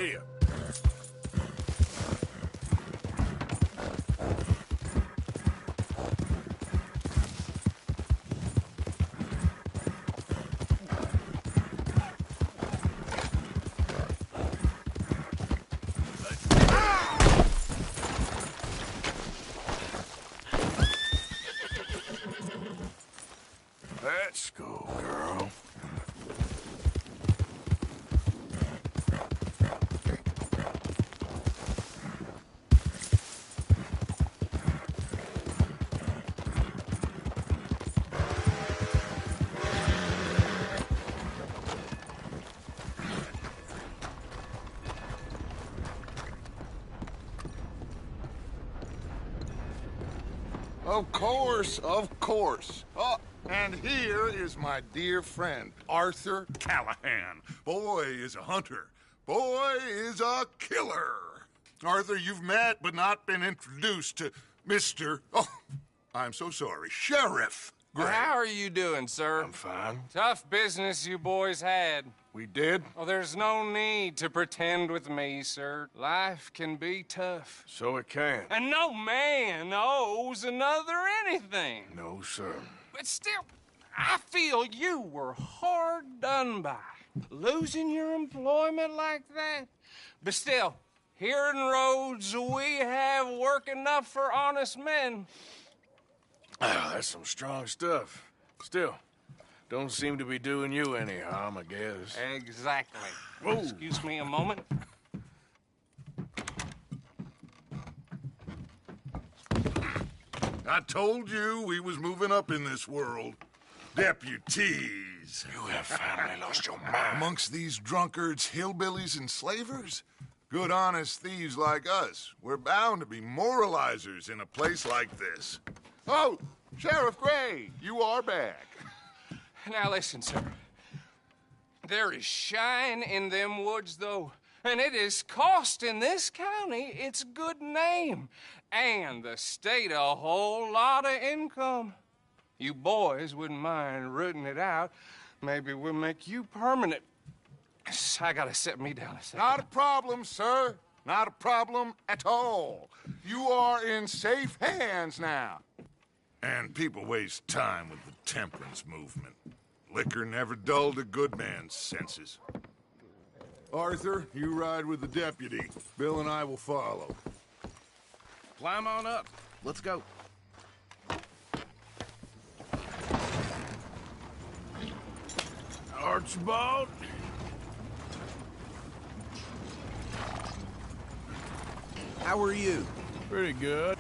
Here. Let's go, girl. Of course, of course. Oh, and here is my dear friend, Arthur Callahan. Boy is a hunter. Boy is a killer. Arthur, you've met but not been introduced to Mr. Oh, I'm so sorry. Sheriff Gray. How are you doing, sir? I'm fine. Tough business you boys had. We did? Oh, there's no need to pretend with me, sir. Life can be tough. So it can. And no man owes another anything. No, sir. But still, I feel you were hard done by. Losing your employment like that. But still, here in Rhodes, we have work enough for honest men. Ah, that's some strong stuff. Still, don't seem to be doing you any harm, I guess. Exactly. Whoa. Excuse me a moment. I told you we was moving up in this world. Deputies. You have finally lost your mind. Amongst these drunkards, hillbillies, and slavers? Good honest thieves like us. We're bound to be moralizers in a place like this. Oh, Sheriff Gray, you are back. Now listen, sir. There is shine in them woods, though, and it is costing this county its good name, and the state a whole lot of income. You boys wouldn't mind rooting it out. Maybe we'll make you permanent. I gotta set me down a second. Not a problem, sir. Not a problem at all. You are in safe hands now. And people waste time with the temperance movement. Liquor never dulled a good man's senses. Arthur, you ride with the deputy. Bill and I will follow. Climb on up. Let's go. Archibald? How are you? Pretty good.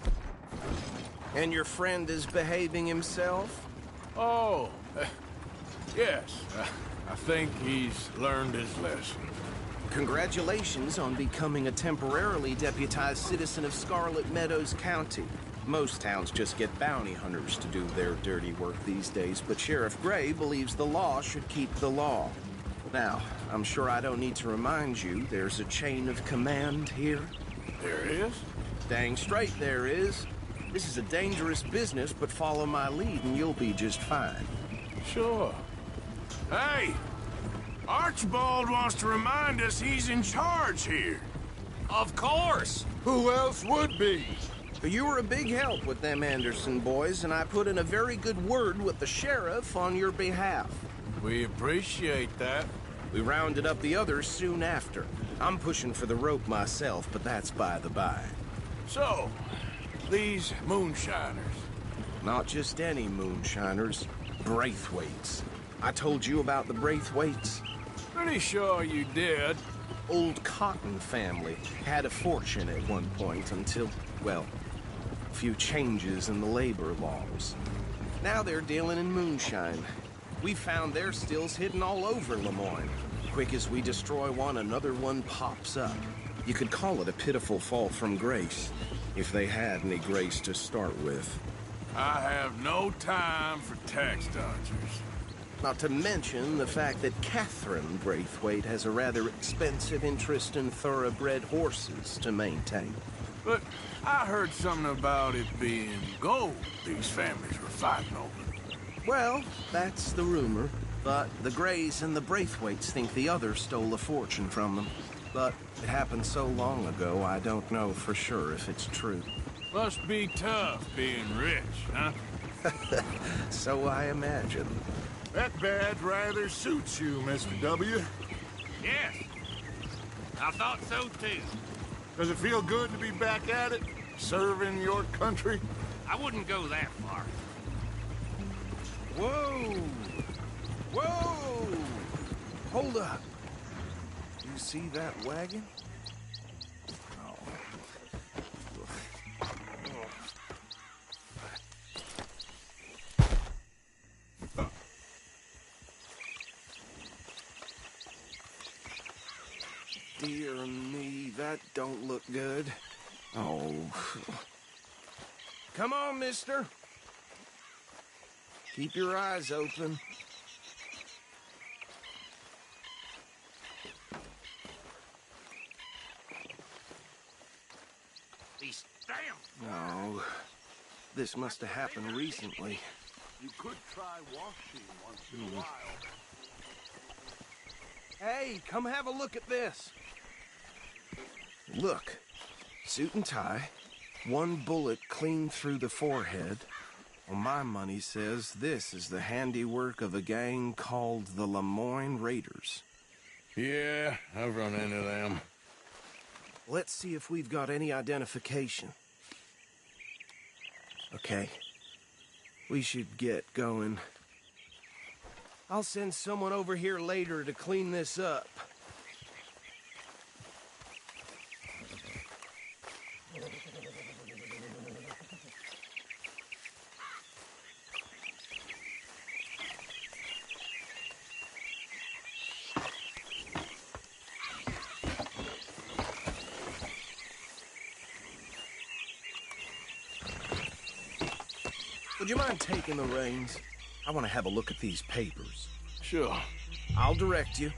And your friend is behaving himself? Oh, yes. I think he's learned his lesson. Congratulations on becoming a temporarily deputized citizen of Scarlet Meadows County. Most towns just get bounty hunters to do their dirty work these days, but Sheriff Gray believes the law should keep the law. Now, I'm sure I don't need to remind you there's a chain of command here. There is? Dang straight there is. This is a dangerous business, but follow my lead and you'll be just fine. Sure. Hey! Archibald wants to remind us he's in charge here. Of course! Who else would be? You were a big help with them Anderson boys, and I put in a very good word with the sheriff on your behalf. We appreciate that. We rounded up the others soon after. I'm pushing for the rope myself, but that's by the by. So, these moonshiners. Not just any moonshiners, Braithwaites. I told you about the Braithwaites? Pretty sure you did. Old Cotton family had a fortune at one point until, well, a few changes in the labor laws. Now they're dealing in moonshine. We found their stills hidden all over Lemoyne. Quick as we destroy one, another one pops up. You could call it a pitiful fall from grace, if they had any grace to start with. I have no time for tax dodgers. Not to mention the fact that Catherine Braithwaite has a rather expensive interest in thoroughbred horses to maintain. But I heard something about it being gold these families were fighting over. Well, that's the rumor. But the Greys and the Braithwaites think the others stole a fortune from them. But it happened so long ago, I don't know for sure if it's true. Must be tough being rich, huh? So I imagine. That badge rather suits you, Mr. W. Yes. I thought so too. Does it feel good to be back at it? Serving your country? I wouldn't go that far. Whoa! Whoa! Hold up. You see that wagon? Dear me, that don't look good. Oh. Come on, mister. Keep your eyes open. These damn... No. This must have happened recently. You could try washing once in a while. Hey, come have a look at this. Look. Suit and tie. One bullet clean through the forehead. Well, my money says this is the handiwork of a gang called the Lemoyne Raiders. Yeah, I've run into them. Let's see if we've got any identification. Okay. We should get going. I'll send someone over here later to clean this up. Would you mind taking the reins? I want to have a look at these papers. Sure. I'll direct you.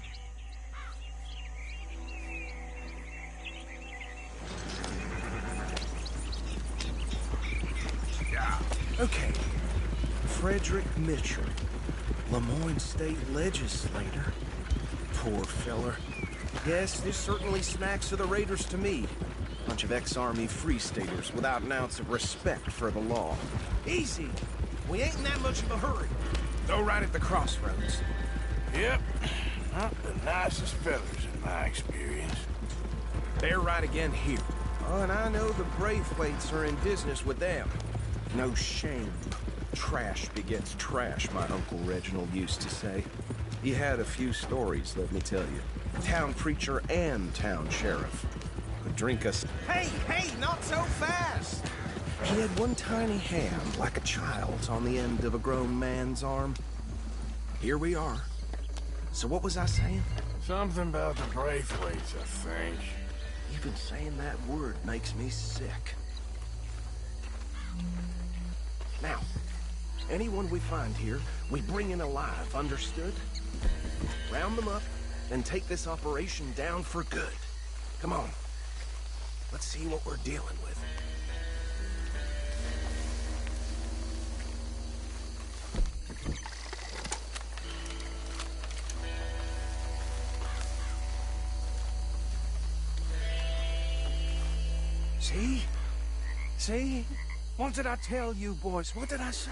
Yeah. Okay. Frederick Mitchell, Lemoyne State Legislator. Poor feller. Yes, this certainly smacks of the Raiders to me. Bunch of ex-Army Free Staters without an ounce of respect for the law. Easy. We ain't in that much of a hurry. Go right at the crossroads. Yep. Not the nicest fellas in my experience. They're right again here. Oh, and I know the Braithwaites are in business with them. No shame. Trash begets trash, my Uncle Reginald used to say. He had a few stories, let me tell you. Town preacher and town sheriff. Could drink us. Hey, not so fast! He had one tiny hand, like a child's, on the end of a grown man's arm. Here we are. So what was I saying? Something about the Braithwaites, I think. Even saying that word makes me sick. Now, anyone we find here, we bring in alive, understood? Round them up, and take this operation down for good. Come on. Let's see what we're dealing with. See? See? What did I tell you, boys? What did I say?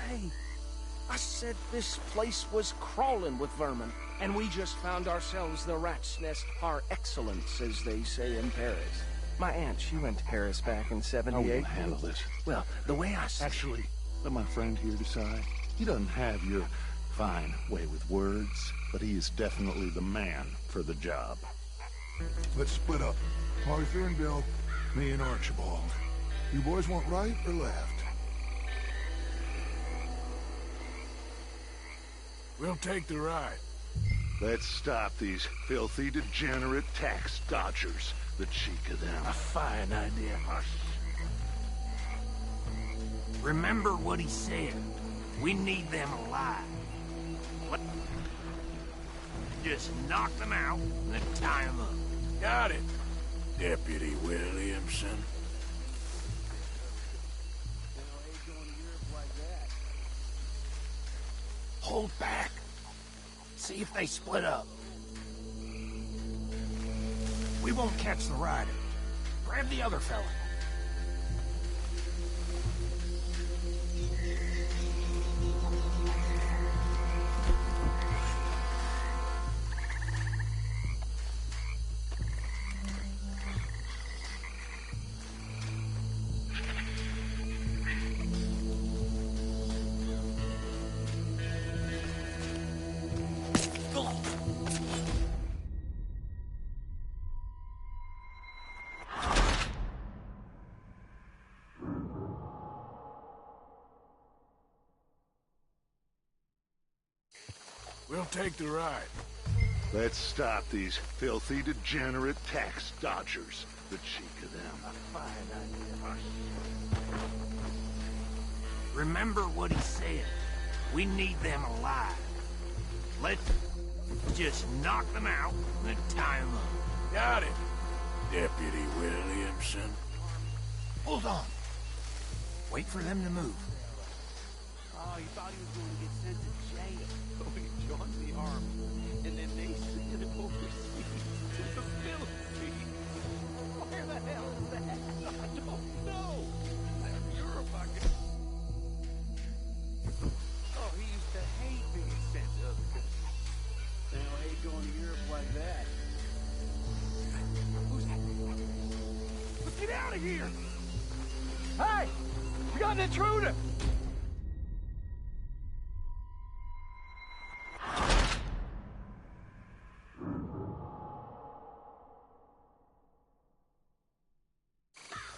I said this place was crawling with vermin, and we just found ourselves the rat's nest par excellence, as they say in Paris. My aunt, she went to Paris back in '78. I will handle this. Well, the way I said... Actually, let my friend here decide. He doesn't have your fine way with words, but he is definitely the man for the job. Let's split up. Arthur and Bill, me and Archibald. You boys want right or left? We'll take the right. Let's stop these filthy, degenerate tax dodgers. The cheek of them. A fine idea. Remember what he said. We need them alive. Just knock them out and then tie them up. Got it, Deputy Williamson. Hold back. See if they split up. We won't catch the rider. Grab the other fella. We'll take the ride. Let's stop these filthy, degenerate tax dodgers. The cheek of them. Remember what he said. We need them alive. Let's just knock them out and then tie them up. Got it, Deputy Williamson. Hold on. Wait for them to move. Oh, he thought he was going to get sent to jail. So he joined the army, and then they sent him overseas to the Philippines. Where the hell is that? I don't know. Europe, I guess. Oh, he used to hate being sent to other countries. They don't hate going to Europe like that. Who's that? Let's get out of here! Hey! We got an intruder!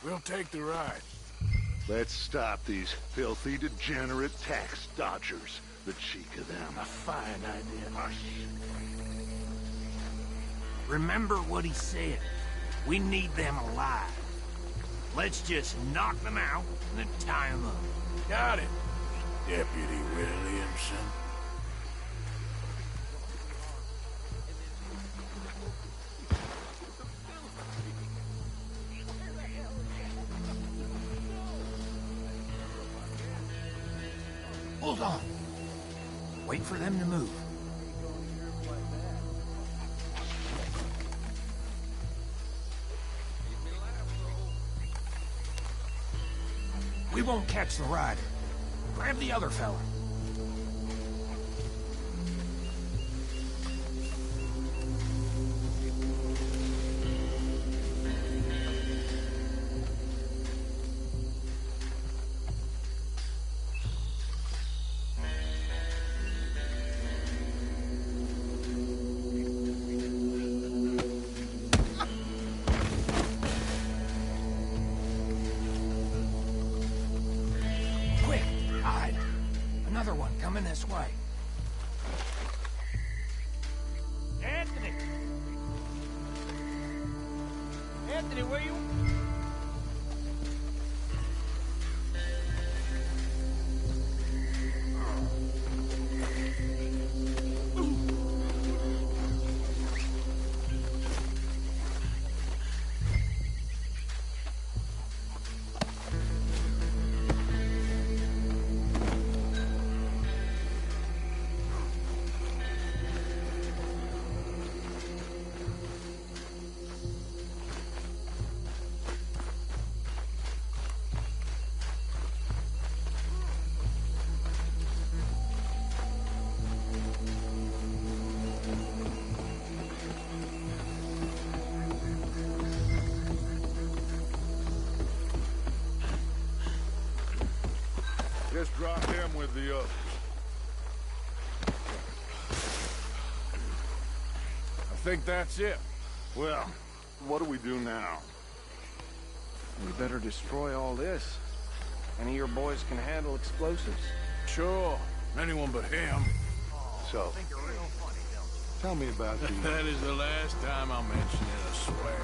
We'll take the ride. Let's stop these filthy, degenerate tax dodgers. The cheek of them. A fine idea. Hush. Remember what he said. We need them alive. Let's just knock them out and then tie them up. Got it, Deputy Williamson. Hold on. Wait for them to move. We won't catch the rider. Grab the other fella. Another one coming this way. Anthony! Anthony, where you... Just drop him with the others. I think that's it. Well, what do we do now? We better destroy all this. Any of your boys can handle explosives. Sure, anyone but him. So, tell me about the... That is the last time I'll mention it, I swear.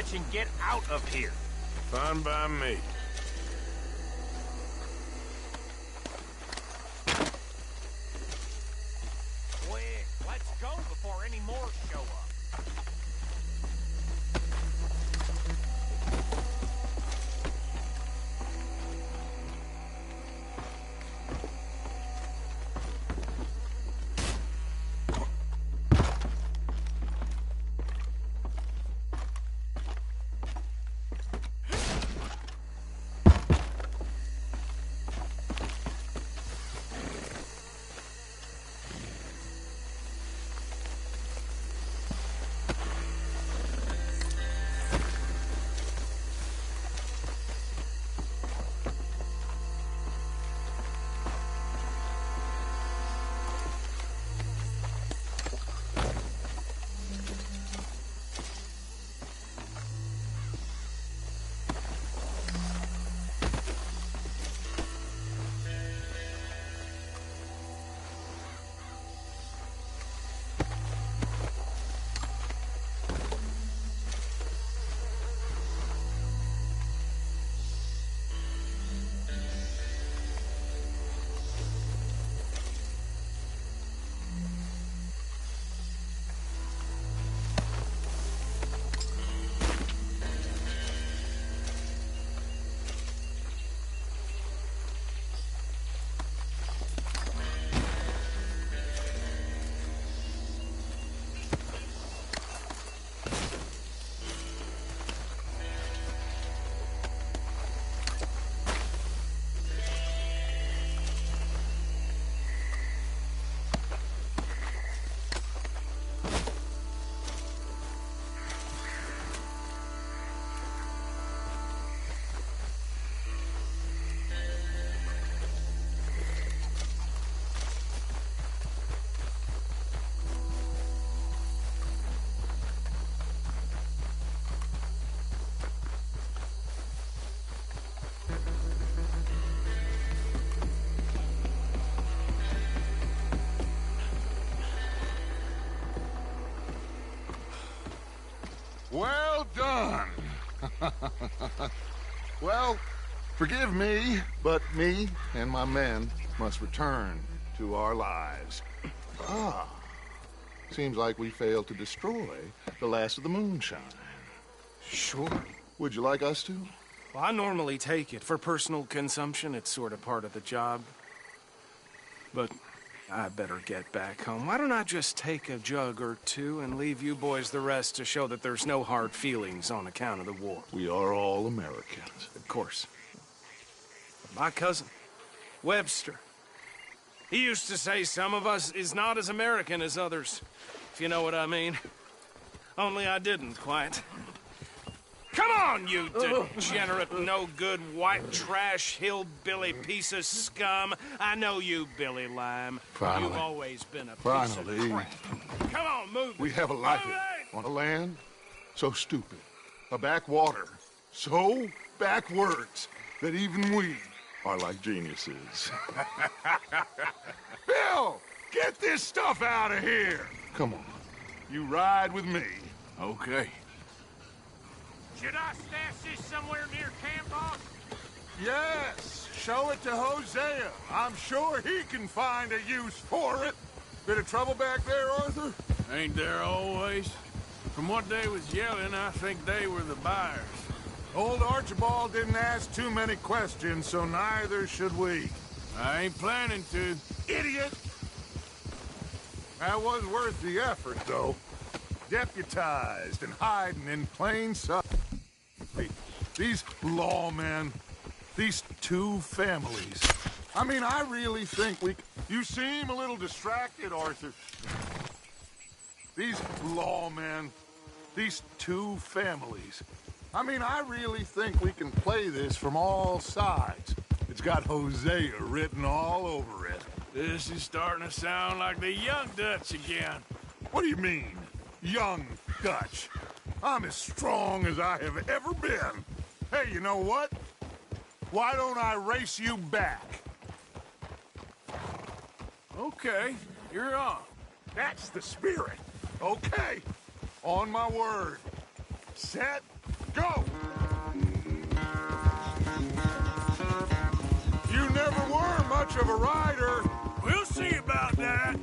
much and get out of here. Fine by me. Quick, let's go before any more show up. Well done. Well, forgive me, but me and my men must return to our lives. Seems like we failed to destroy the last of the moonshine. Sure. Would you like us to? Well, I normally take it. For personal consumption, it's sort of part of the job. But I better get back home. Why don't I just take a jug or two and leave you boys the rest to show that there's no hard feelings on account of the war? We are all Americans. Of course. My cousin, Webster, he used to say some of us is not as American as others, if you know what I mean. Only I didn't quite. Come on, you degenerate, no-good, white trash, hillbilly piece of scum. I know you, Billy Lime. Finally. You've always been a piece Finally. of crap. Come on, move it. We have a life Move it! on a land so stupid, a backwater so backwards that even we are like geniuses. Bill, get this stuff out of here. Come on, you ride with me. Okay. Should I stash this somewhere near camp, boss? Yes, show it to Hosea. I'm sure he can find a use for it. Bit of trouble back there, Arthur? Ain't there always? From what they was yelling, I think they were the buyers. Old Archibald didn't ask too many questions, so neither should we. I ain't planning to. Idiot! That was worth the effort, though. Deputized and hiding in plain sight. These lawmen, these two families. I mean, I really think we... You seem a little distracted, Arthur. These lawmen, these two families. I mean, I really think we can play this from all sides. It's got Hosea written all over it. This is starting to sound like the Young Dutch again. What do you mean, young Dutch? I'm as strong as I have ever been. Hey, you know what? Why don't I race you back? Okay, you're on. That's the spirit. Okay, on my word. Set, go! You never were much of a rider. We'll see about that.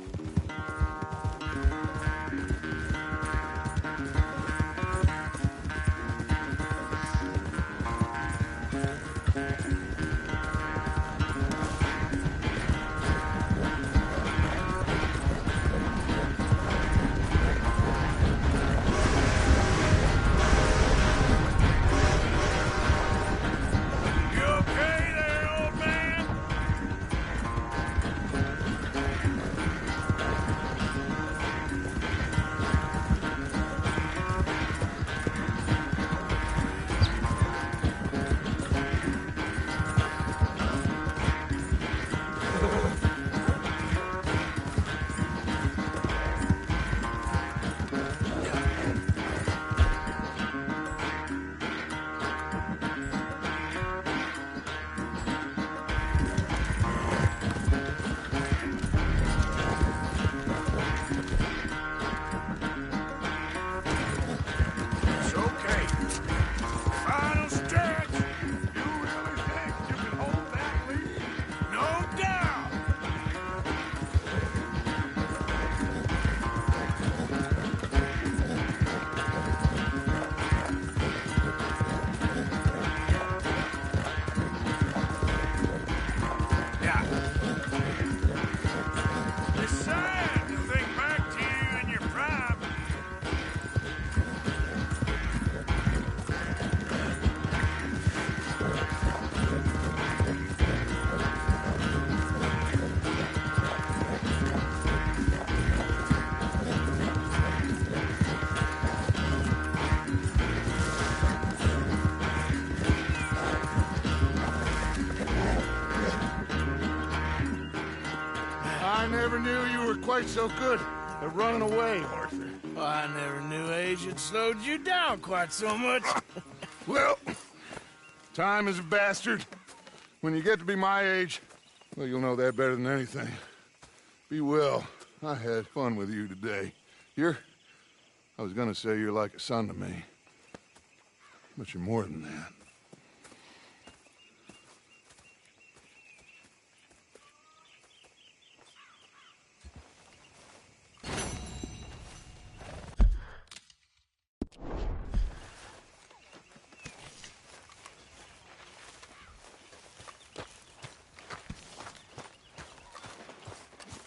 I never knew you were quite so good at running away, Arthur. I never knew age had slowed you down quite so much. Well, time is a bastard. When you get to be my age, well, you'll know that better than anything. Be well. I had fun with you today. I was gonna say you're like a son to me. But you're more than that.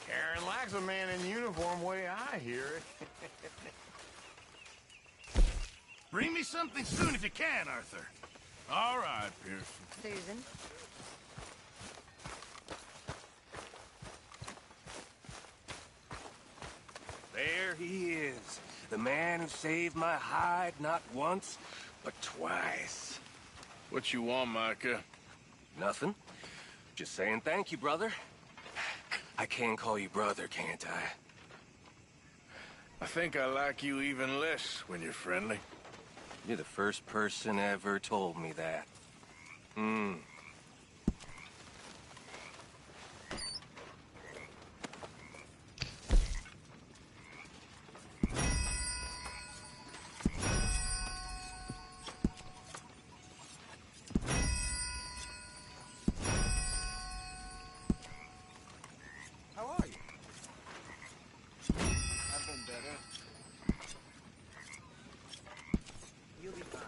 Karen likes a man in uniform, way I hear it. Bring me something soon if you can, Arthur. All right, Pearson. Susan. There he is. The man who saved my hide not once, but twice. What you want, Micah? Nothing. Just saying thank you, brother. I can call you brother, can't I? I think I like you even less when you're friendly. You're the first person ever told me that. How are you? I've been better. You'll be fine.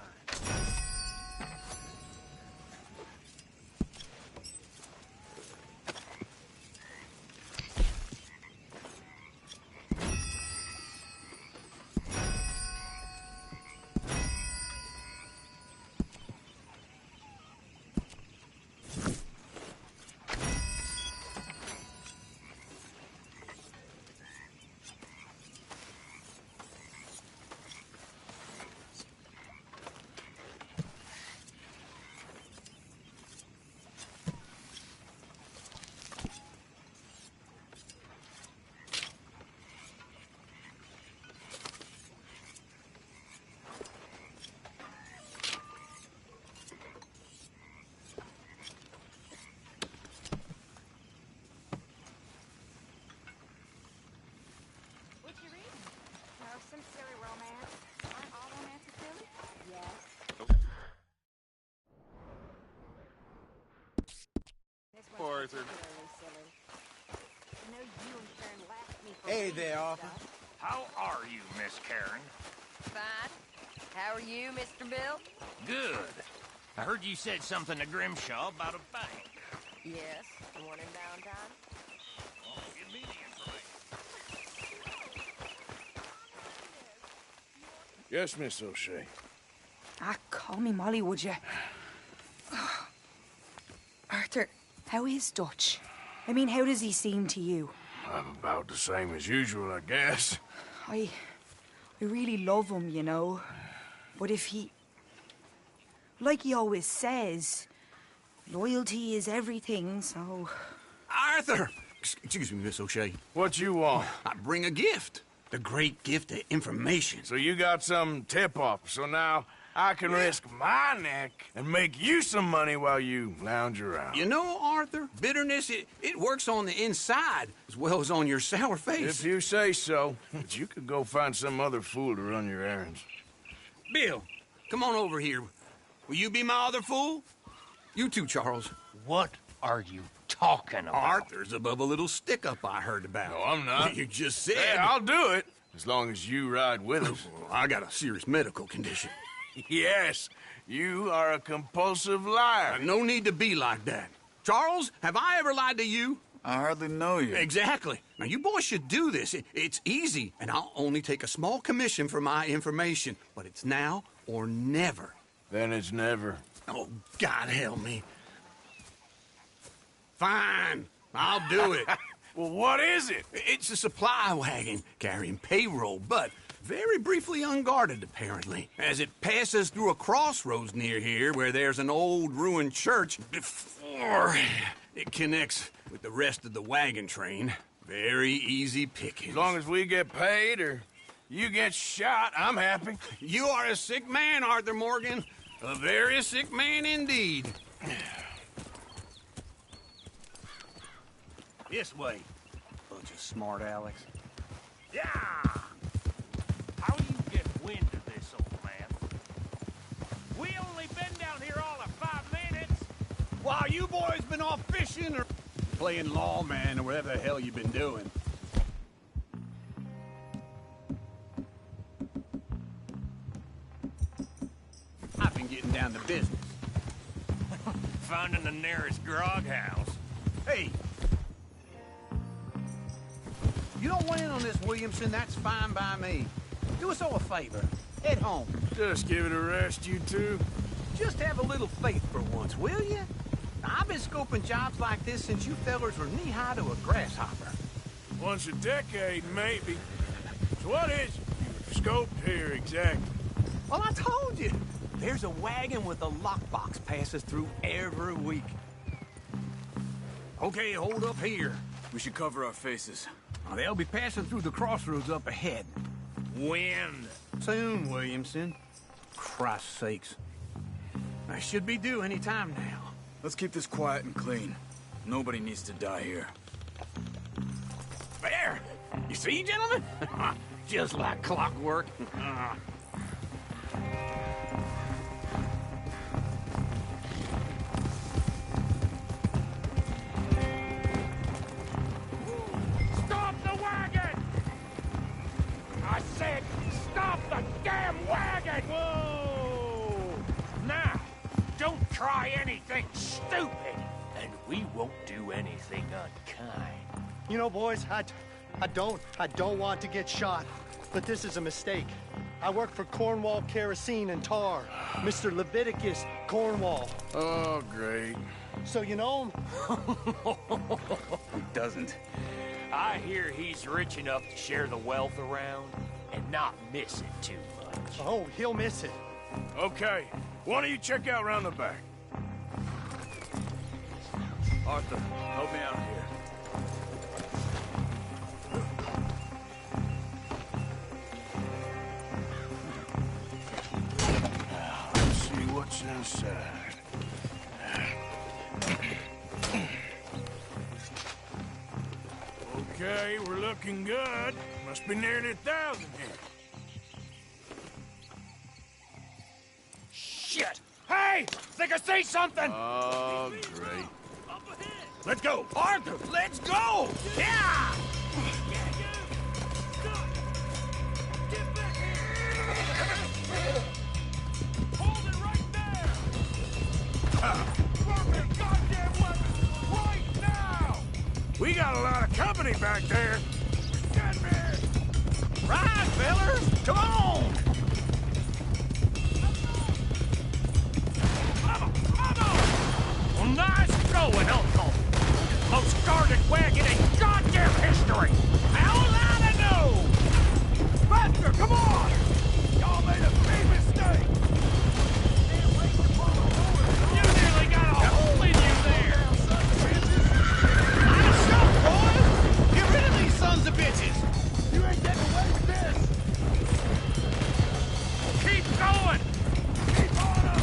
Arthur. Hey there, Arthur. How are you, Miss Karen? Fine. How are you, Mr. Bill? Good. I heard you said something to Grimshaw about a bank. Yes, the one in downtown. Well, give me the information. Yes, Miss O'Shea. Ah, call me Molly, would you? Arthur, how is Dutch? I mean, how does he seem to you? I'm about the same as usual, I guess. I really love him, you know. But if he... Like he always says, loyalty is everything, so... Arthur! Excuse me, Miss O'Shea. What you want? I bring a gift. The great gift of information. So you got some tip-off, so now I can risk my neck and make you some money while you lounge around. You know, Arthur, bitterness, it works on the inside as well as on your sour face. If you say so. But you could go find some other fool to run your errands. Bill, come on over here. Will you be my other fool? You too, Charles. What are you talking about? Arthur's above a little stick-up I heard about. No, I'm not. You just said... Hey, I'll do it, as long as you ride with us. I got a serious medical condition. Yes, you are a compulsive liar. No need to be like that. Charles, have I ever lied to you? I hardly know you. Exactly. Now, you boys should do this. It's easy, and I'll only take a small commission for my information. But it's now or never. Then it's never. Oh, God help me. Fine. I'll do it. Well, what is it? It's a supply wagon carrying payroll, but very briefly unguarded, apparently. As it passes through a crossroads near here where there's an old ruined church before it connects with the rest of the wagon train. Very easy pickings. As long as we get paid or you get shot, I'm happy. You are a sick man, Arthur Morgan. A very sick man indeed. This way. Bunch of smart Alex. Yeah! How you get wind of this, old man? We only been down here all of 5 minutes. While you boys been off fishing or playing lawman or whatever the hell you've been doing. I've been getting down to business. Finding the nearest grog house. Hey! You don't want in on this, Williamson, that's fine by me. Do us all a favor. Head home. Just give it a rest, you two. Just have a little faith for once, will you? Now, I've been scoping jobs like this since you fellers were knee-high to a grasshopper. Once a decade, maybe. So what is you've scoped here exactly? Well, I told you. There's a wagon with a lockbox passes through every week. Okay, hold up here. We should cover our faces. Now, they'll be passing through the crossroads up ahead. When? Soon, Williamson. Christ's sakes. I should be due any time now. Let's keep this quiet and clean. Nobody needs to die here. There! You see, gentlemen? Just like clockwork. Stop the wagon! I said, stop the damn wagon! Whoa! Now, don't try anything stupid, and we won't do anything unkind. You know, boys, I don't want to get shot, but this is a mistake. I work for Cornwall Kerosene and Tar, Mr. Leviticus Cornwall. Oh, great. So you know him? Who doesn't? I hear he's rich enough to share the wealth around and not miss it too much. Oh, he'll miss it. Okay, why don't you check out around the back? Arthur, help me out here. Let's see what's inside. Okay, we're looking good. Must be nearly 1,000 here. Shit! Hey! Think I see something! Oh, great. Up ahead! Let's go! Arthur, let's go! Yeah! Hold it right there! Drop your goddamn weapons right now! We got a lot of company back there. Get me! Right, fellas! Come on! Well, nice going, Uncle. Most guarded wagon in goddamn history. How was I to know? Faster, come on! Y'all made a big mistake! You nearly got a hole in you there. I'm shocked, boys! Get rid of these sons of bitches! You ain't getting away with this! Keep going. Keep on up!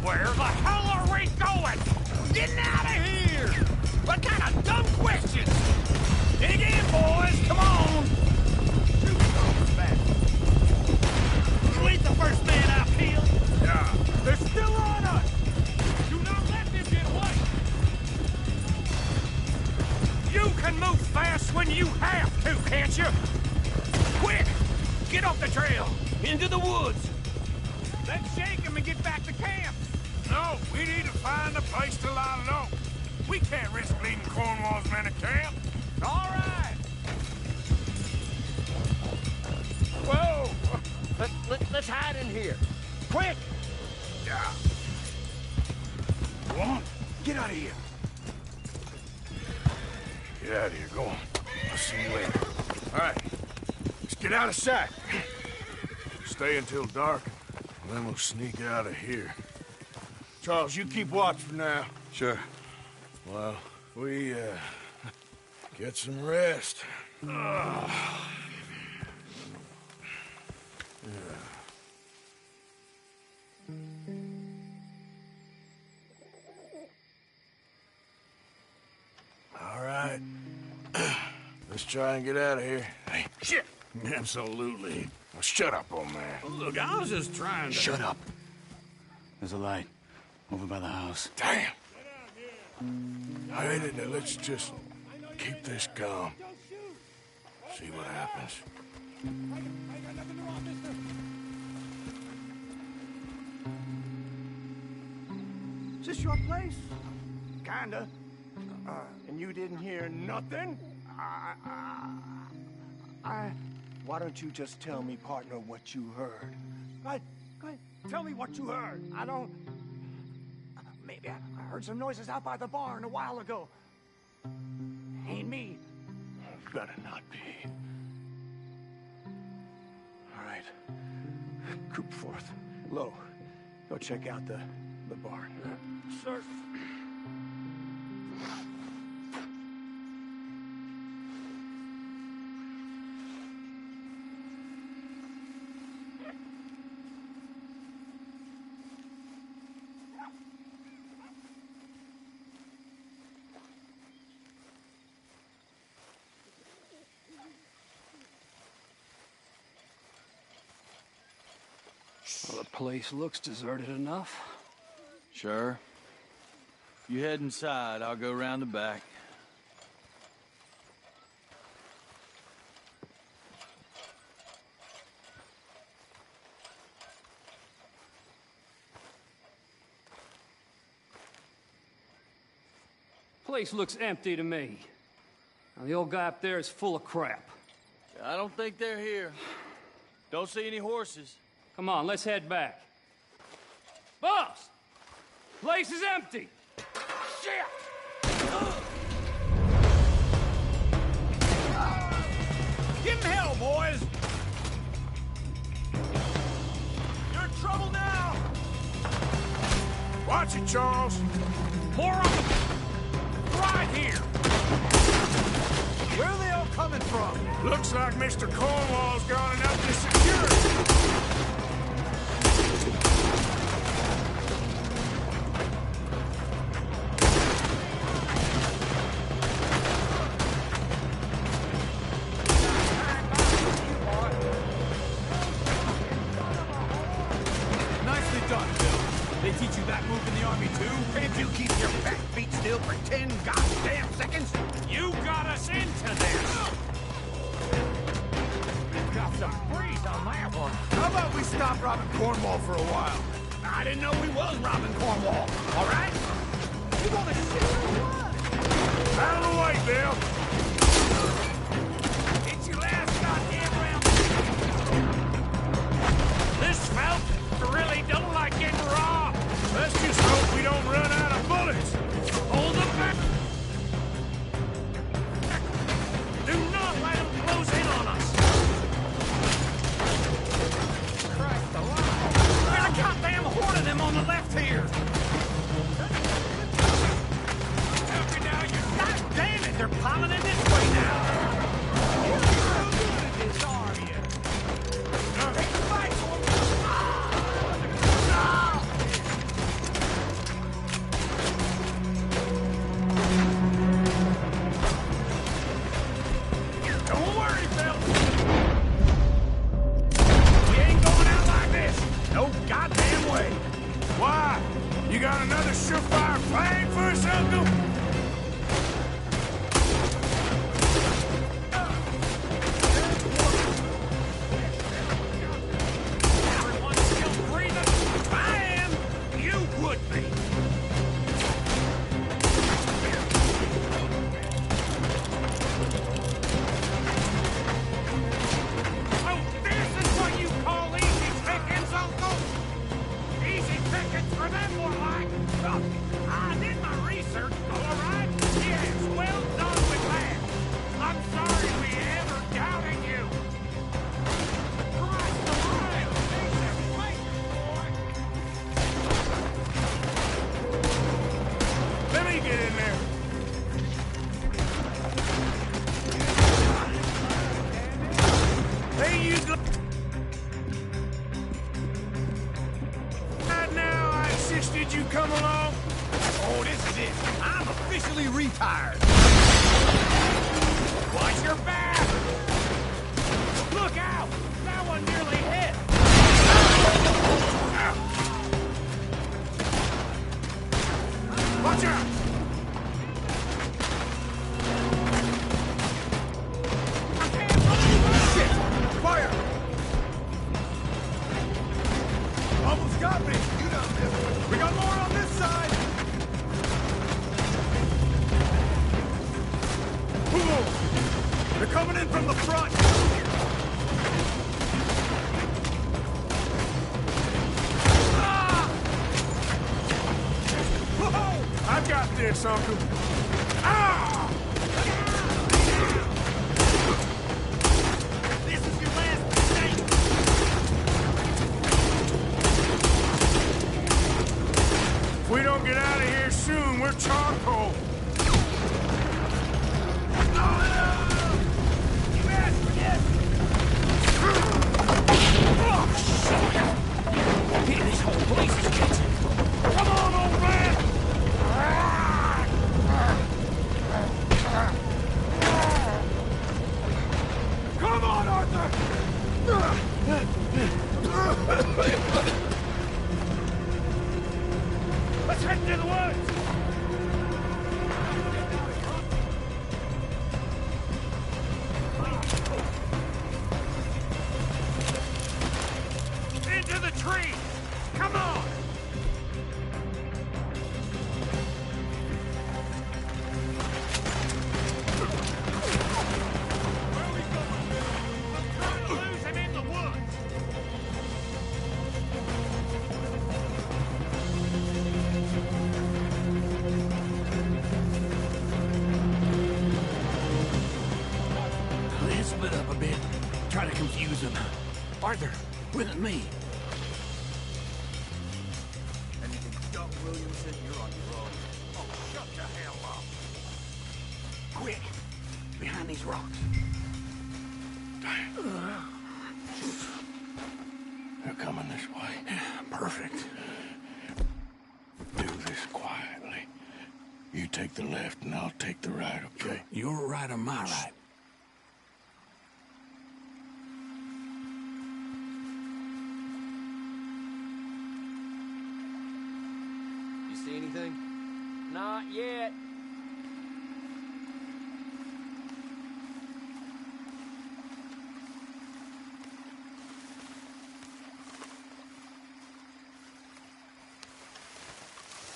Where the hell are we going? Getting out of here! What kind of dumb questions? Dig in, boys! Come on! Shoot those back! You ain't the first man I've killed! Yeah, they're still on us! Do not let them get away. You can move fast when you have to, can't you? Quick! Get off the trail! Into the woods! Let's shake him and get back to camp. No, we need to find a place to lie low. We can't risk leaving Cornwall's men at camp. All right. Whoa! Let's hide in here. Quick! Yeah. Go on. Get out of here. Get out of here. Go on. I'll see you later. All right. Let's get out of sight. Stay until dark, and then we'll sneak out of here. Charles, you keep watch for now. Sure. Well, we, get some rest. All right. Let's try and get out of here. Hey, shit! Absolutely. Now, shut up, old man. Look, I was just trying to... Shut up. There's a light over by the house. Damn! I hate it. Let's just keep this calm. See what happens. Is this your place? Kinda. And you didn't hear nothing? Why don't you just tell me, partner, what you heard? Go ahead. Tell me what you heard. I don't... Maybe I heard some noises out by the barn a while ago. Ain't me. Better not be. All right. Coop forth. Low. Go check out the barn. Sir. Well, the place looks deserted enough. Sure. You head inside, I'll go around the back. Place looks empty to me. Now, the old guy up there is full of crap. I don't think they're here. Don't see any horses. Come on, let's head back. Boss! Place is empty! Shit! Give him hell, boys! You're in trouble now! Watch it, Charles. More on the... right here! Where are they all coming from? Looks like Mr. Cornwall's gone enough to security. Nicely done, Bill. They teach you that move in the army too? Can't you keep your back feet still for 10 goddamn seconds? You got us into this! Got some breeze on that one. How about we stop robbing Cornwall for a while? I didn't know we was robbing Cornwall, all right? You gonna shoot or what? Out of the way, Bill! It's your last goddamn round. This smell really don't like getting raw. Let's just hope we don't run out of bullets! Hold them back. Do not let them close in on us. Christ alive. There's a goddamn horde of them on the left here! God damn it, they're piling in this way now! Don't worry, Bill. We ain't going out like this. No goddamn way! Why? You got another surefire plan for us, Uncle? Everyone's still breathing. I am. You would be. Oh, this is what you call easy pickings, Uncle? Easy pickings for them, more like. Oh, I did my research, all right? Yes, well done with that. I'm sorry we ever doubted you. Christ alive! Jesus, wait, boy. Let me get in there. Hey, you right now, I insisted you come along. Oh, this is it. I'm officially retired. Watch your back! Look out! That one nearly hit! Watch out! Shit! Fire! Almost got me! You done this. We got more on this side! Ooh. They're coming in from the front! Ah! Whoa! I've got this, Uncle. Ah! This is your last mistake! If we don't get out of here soon, we're charcoal. This whole place is catching. Come on, old man! Come on, Arthur! Let's head into the woods! Into the tree! Come on! Where are we going, Bill? I'm trying to lose him in the woods! Let's split up a bit. Try to confuse them. Arthur, with me. Anything dumb, Williamson, you're on your own. Oh, shut the hell up. Quick! Behind these rocks. They're coming this way. Perfect. Do this quietly. You take the left and I'll take the right, okay? Your right or my right? See anything? Not yet.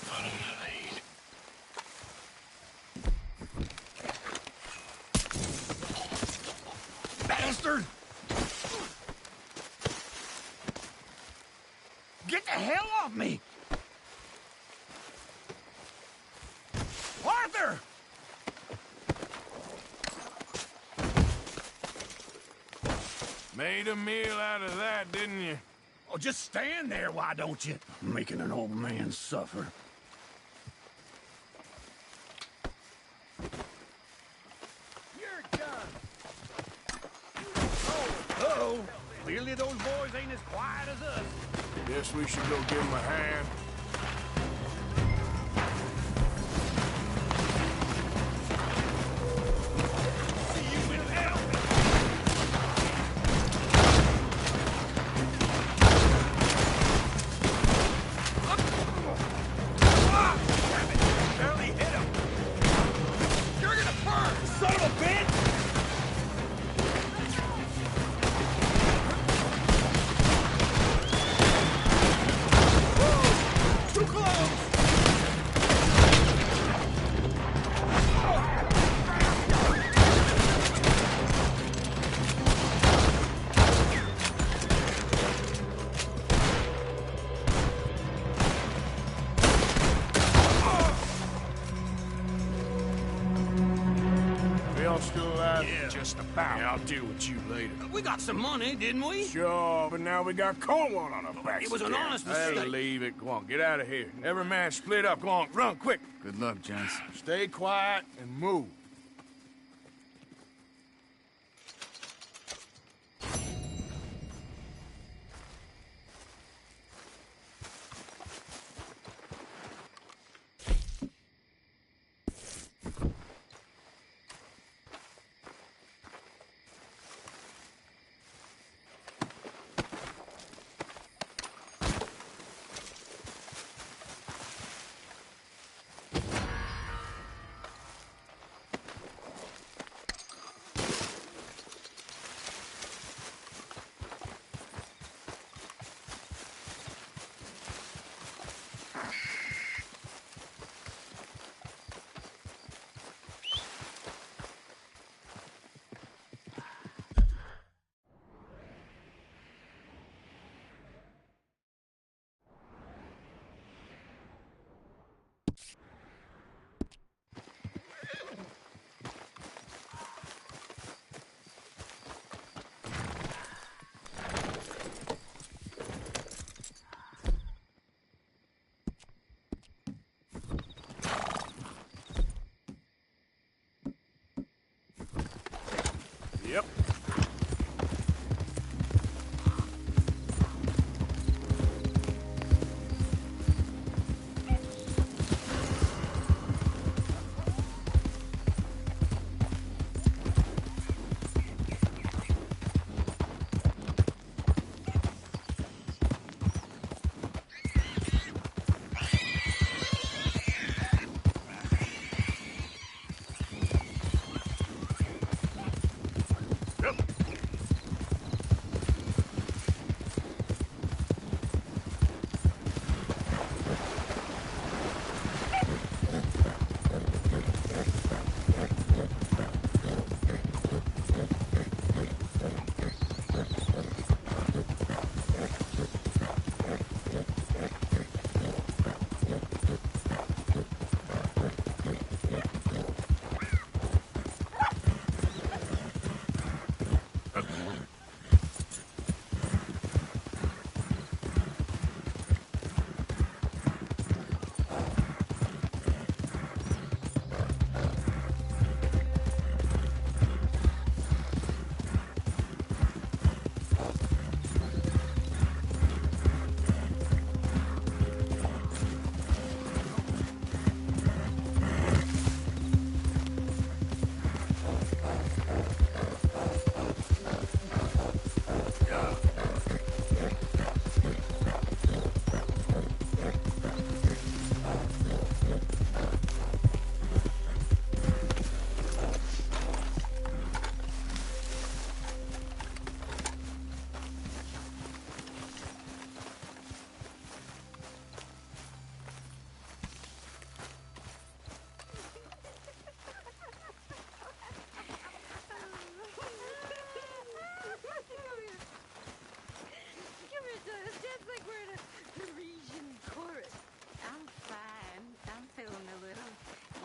Follow my lead. Bastard! Get the hell off me! Arthur! Made a meal out of that, didn't you? Oh, just stand there, why don't you? Making an old man suffer. You're done. Uh-oh. Clearly those boys ain't as quiet as us. Guess we should go give him a hand. Still alive? Yeah, just about. Yeah, I'll deal with you later. We got some money, didn't we? Sure, but now we got Cornwall on our backs. It was an honest I'll mistake. leave it. Go on, get out of here. Every man split up. Go on, run, quick. Good luck, gents. Stay quiet and move. Yep.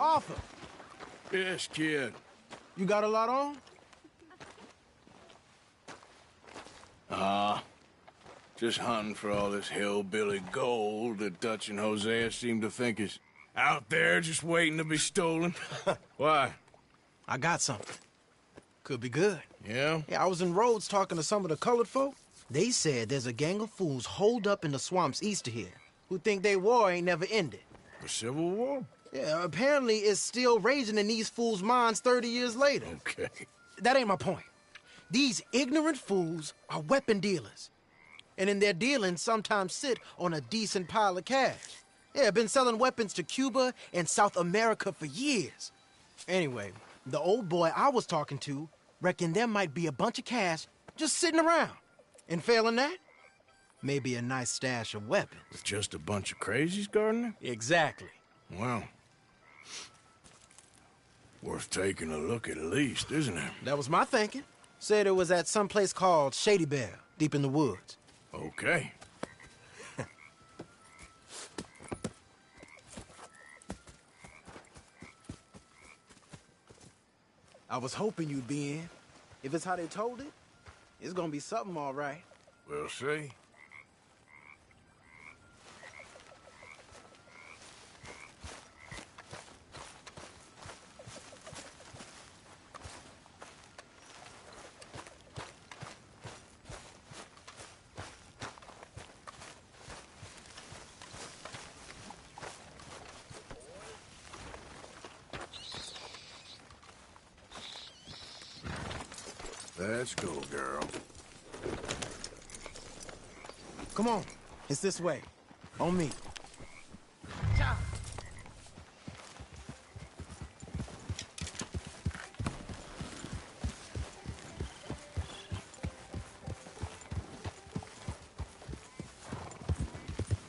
Arthur, Yes, kid. you got a lot on? Just hunting for all this hillbilly gold that Dutch and Hosea seem to think is out there just waiting to be stolen. Why? I got something. Could be good. Yeah? Yeah, I was in Rhodes talking to some of the colored folk. They said there's a gang of fools holed up in the swamps east of here who think their war ain't never ended. The Civil War? Yeah, apparently it's still raging in these fools' minds 30 years later. Okay. That ain't my point. These ignorant fools are weapon dealers. And in their dealing, sometimes sit on a decent pile of cash. Yeah, been selling weapons to Cuba and South America for years. Anyway, the old boy I was talking to reckoned there might be a bunch of cash just sitting around. And failing that, maybe a nice stash of weapons. With just a bunch of crazies, Gardner? Exactly. Well, worth taking a look at least, isn't it? That was my thinking. Said it was at some place called Shady Bear, deep in the woods. Okay. I was hoping you'd be in. If it's how they told it, it's gonna be something all right. We'll see. Let's go, girl. Come on, it's this way. On me.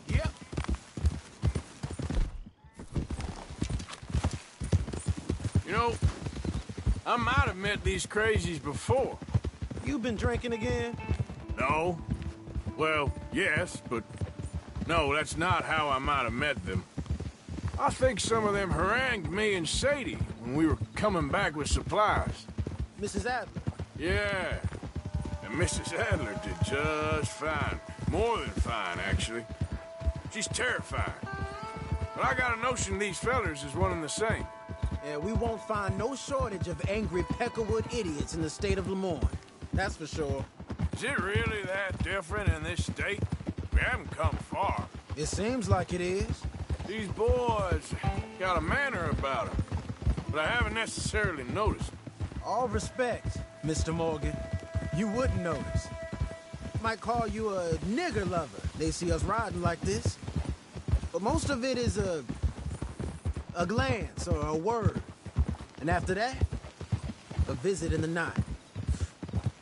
Yep. You know, I might have met these crazies before. You been drinking again? No. Well, yes, but no, that's not how I might have met them. I think some of them harangued me and Sadie when we were coming back with supplies. Mrs. Adler? Yeah. And Mrs. Adler did just fine. More than fine, actually. She's terrifying. But I got a notion these fellers is one and the same. Yeah, we won't find no shortage of angry Peckerwood idiots in the state of Lemoyne. That's for sure. Is it really that different in this state? We haven't come far. It seems like it is. These boys got a manner about them, but I haven't necessarily noticed. All respect, Mr. Morgan. You wouldn't notice. Might call you a nigger lover. They see us riding like this. But most of it is a glance or a word. And after that, a visit in the night.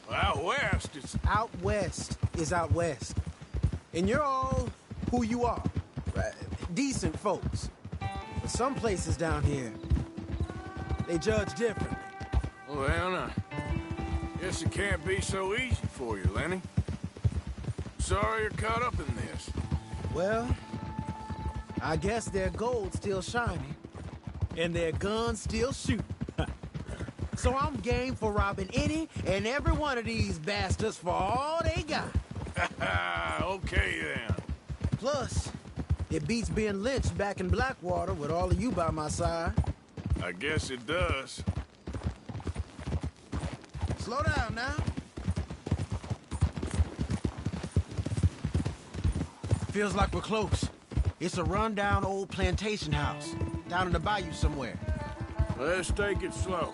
Well, out west, it's... Out west is out west. And you're all who you are. Decent folks. But some places down here, they judge differently. Well, now, guess it can't be so easy for you, Lenny. Sorry you're caught up in this. Well, I guess their gold's still shining, and their guns still shoot. So I'm game for robbing any and every one of these bastards for all they got. Okay, then. Plus, it beats being lynched back in Blackwater with all of you by my side. I guess it does. Slow down now. Feels like we're close. It's a rundown old plantation house, down in the bayou somewhere. Let's take it slow.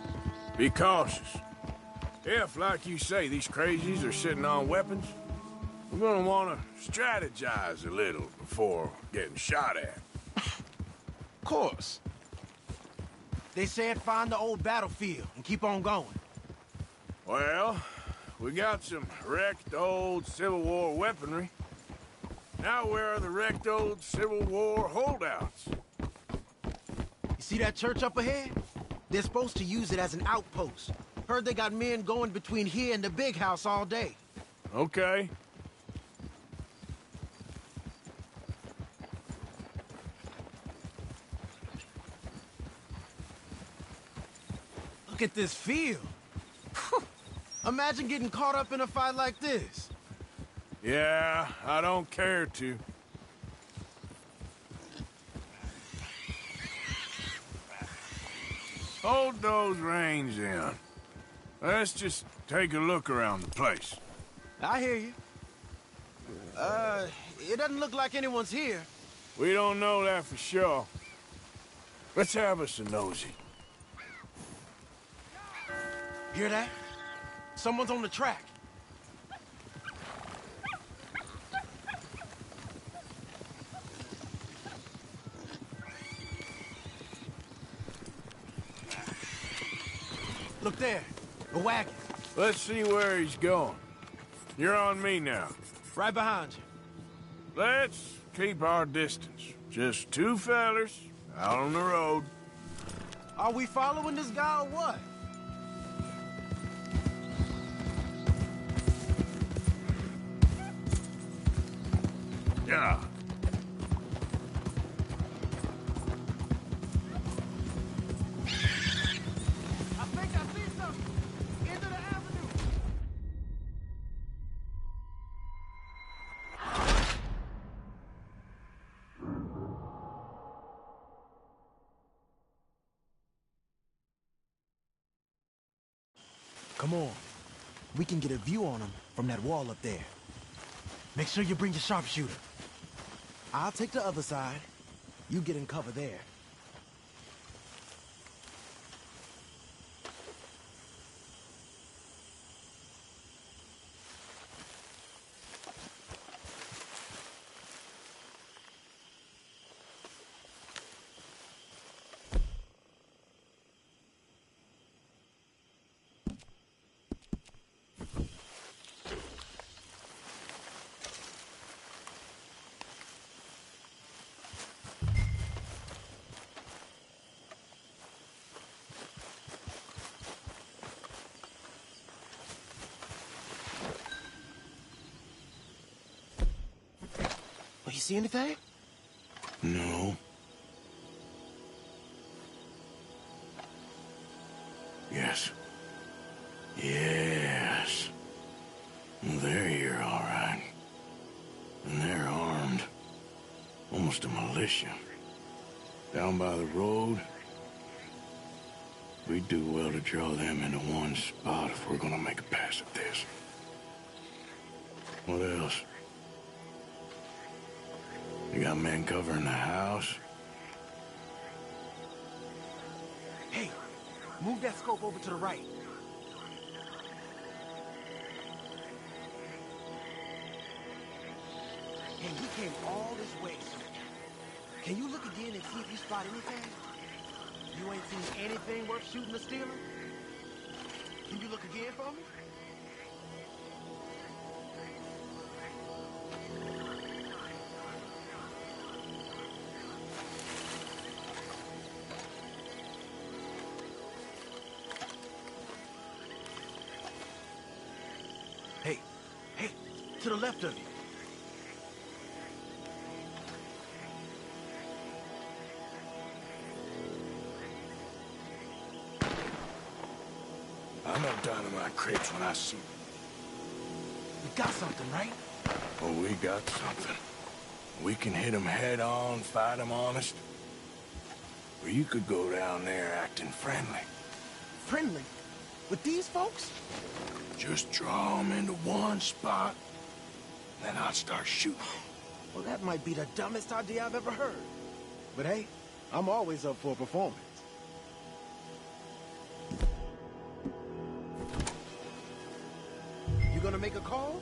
Be cautious. If, like you say, these crazies are sitting on weapons, we're gonna want to strategize a little before getting shot at. Of course. They said find the old battlefield and keep on going. Well, we got some wrecked old Civil War weaponry. Now where are the wrecked old Civil War holdouts? You see that church up ahead? They're supposed to use it as an outpost. Heard they got men going between here and the big house all day. Okay. Look at this field. Imagine getting caught up in a fight like this. Yeah, I don't care to. Hold those reins in. Let's just take a look around the place. I hear you. It doesn't look like anyone's here. We don't know that for sure. Let's have us a nosy. Hear that? Someone's on the track. Look there, a wagon. Let's see where he's going. You're on me now. Right behind you. Let's keep our distance. Just two fellers out on the road. Are we following this guy or what? Yeah. I think I see something. Into the avenue. Come on. We can get a view on him from that wall up there. Make sure you bring your sharpshooter. I'll take the other side. You get in cover there. Oh, you see anything? No. Yes. Yes. They're here, all right. And they're armed. Almost a militia. Down by the road. We'd do well to draw them into one spot if we're gonna make a pass at this. What else? You got men covering the house? Hey, move that scope over to the right. Hey, we came all this way, so can you look again and see if you spot anything? You ain't seen anything worth shooting or stealing? Can you look again for me? Hey, to the left of you. I know dynamite crates when I see them. We got something, right? Oh, we got something. We can hit them head on, fight them honest. Or you could go down there acting friendly. Friendly? With these folks? Just draw them into one spot, then I'll start shooting. Well, that might be the dumbest idea I've ever heard. But hey, I'm always up for a performance. You gonna make a call?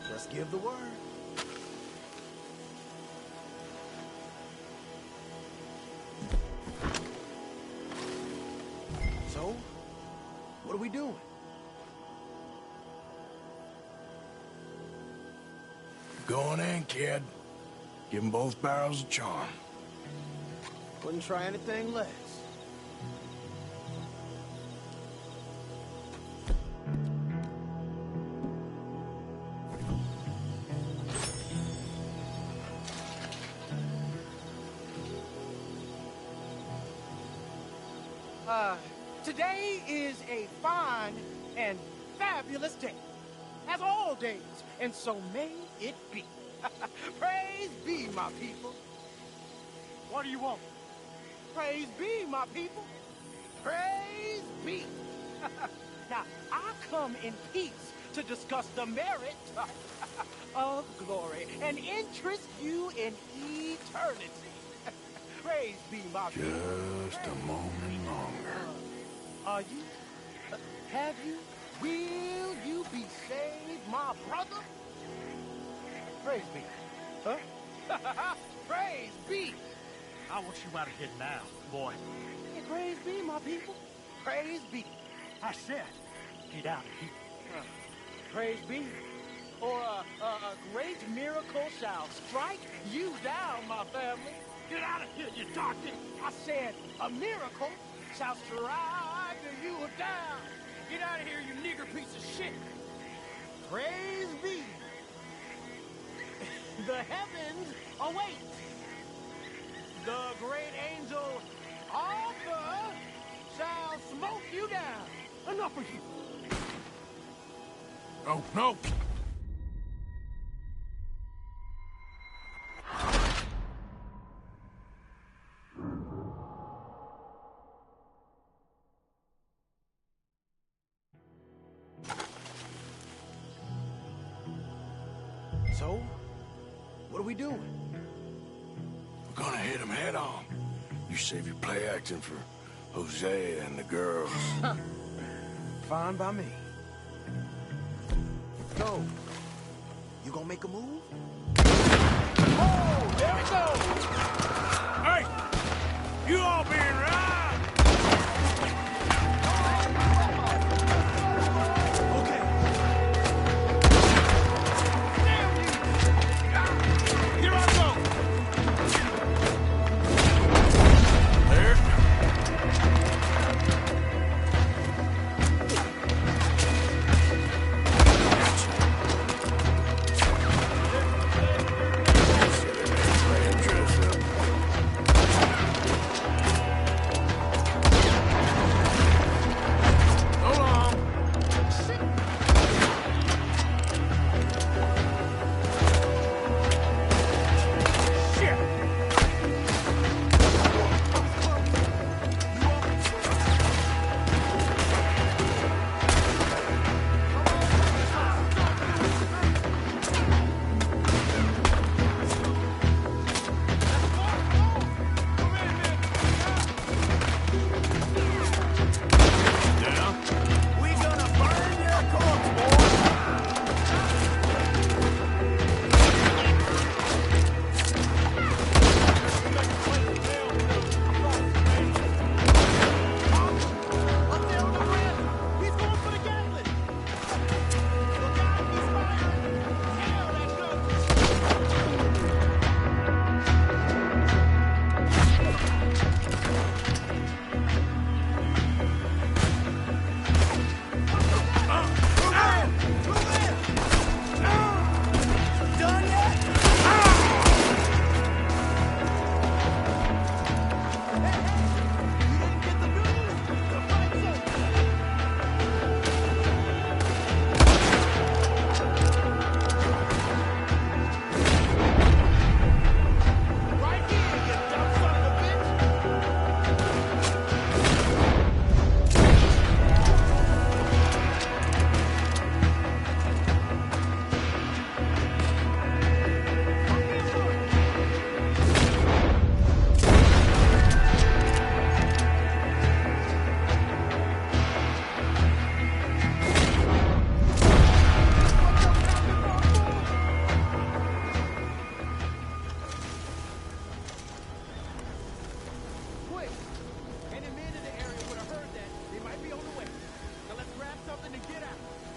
Just give the word. So, what are we doing? Going in, kid. Give them both barrels a charm. Wouldn't try anything less. Today is a fine and fabulous day, as all days, and so may it be. Praise be, my people. What do you want? Praise be, my people. Praise be. Now, I come in peace to discuss the merit of glory and interest you in eternity. Praise be, my people. Just a moment longer. Are you? Have you? Will you be saved, my brother? Praise be. Huh? Praise be. I want you out of here now, boy. Hey, praise be, my people. Praise be. I said, get out of here. Praise be. Or a great miracle shall strike you down, my family. Get out of here, you donkey! I said, a miracle shall strike you down. Get out of here, you nigger piece of shit! Praise be. The heavens await. The great angel Arthur shall smoke you down. Enough of you. Oh, no! So, what are we doing? We're gonna hit him head on. You save your play acting for Jose and the girls. Fine by me. So, you gonna make a move? Oh, there we go! Hey! You all being right!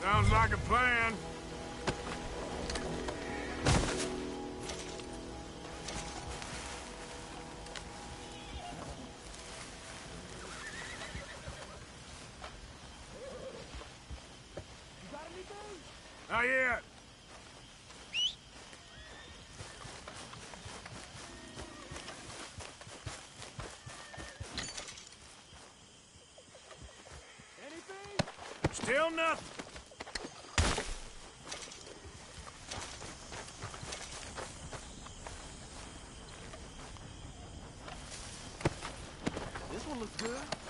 Sounds like a plan. Not yet. Smell nothing. This one looks good.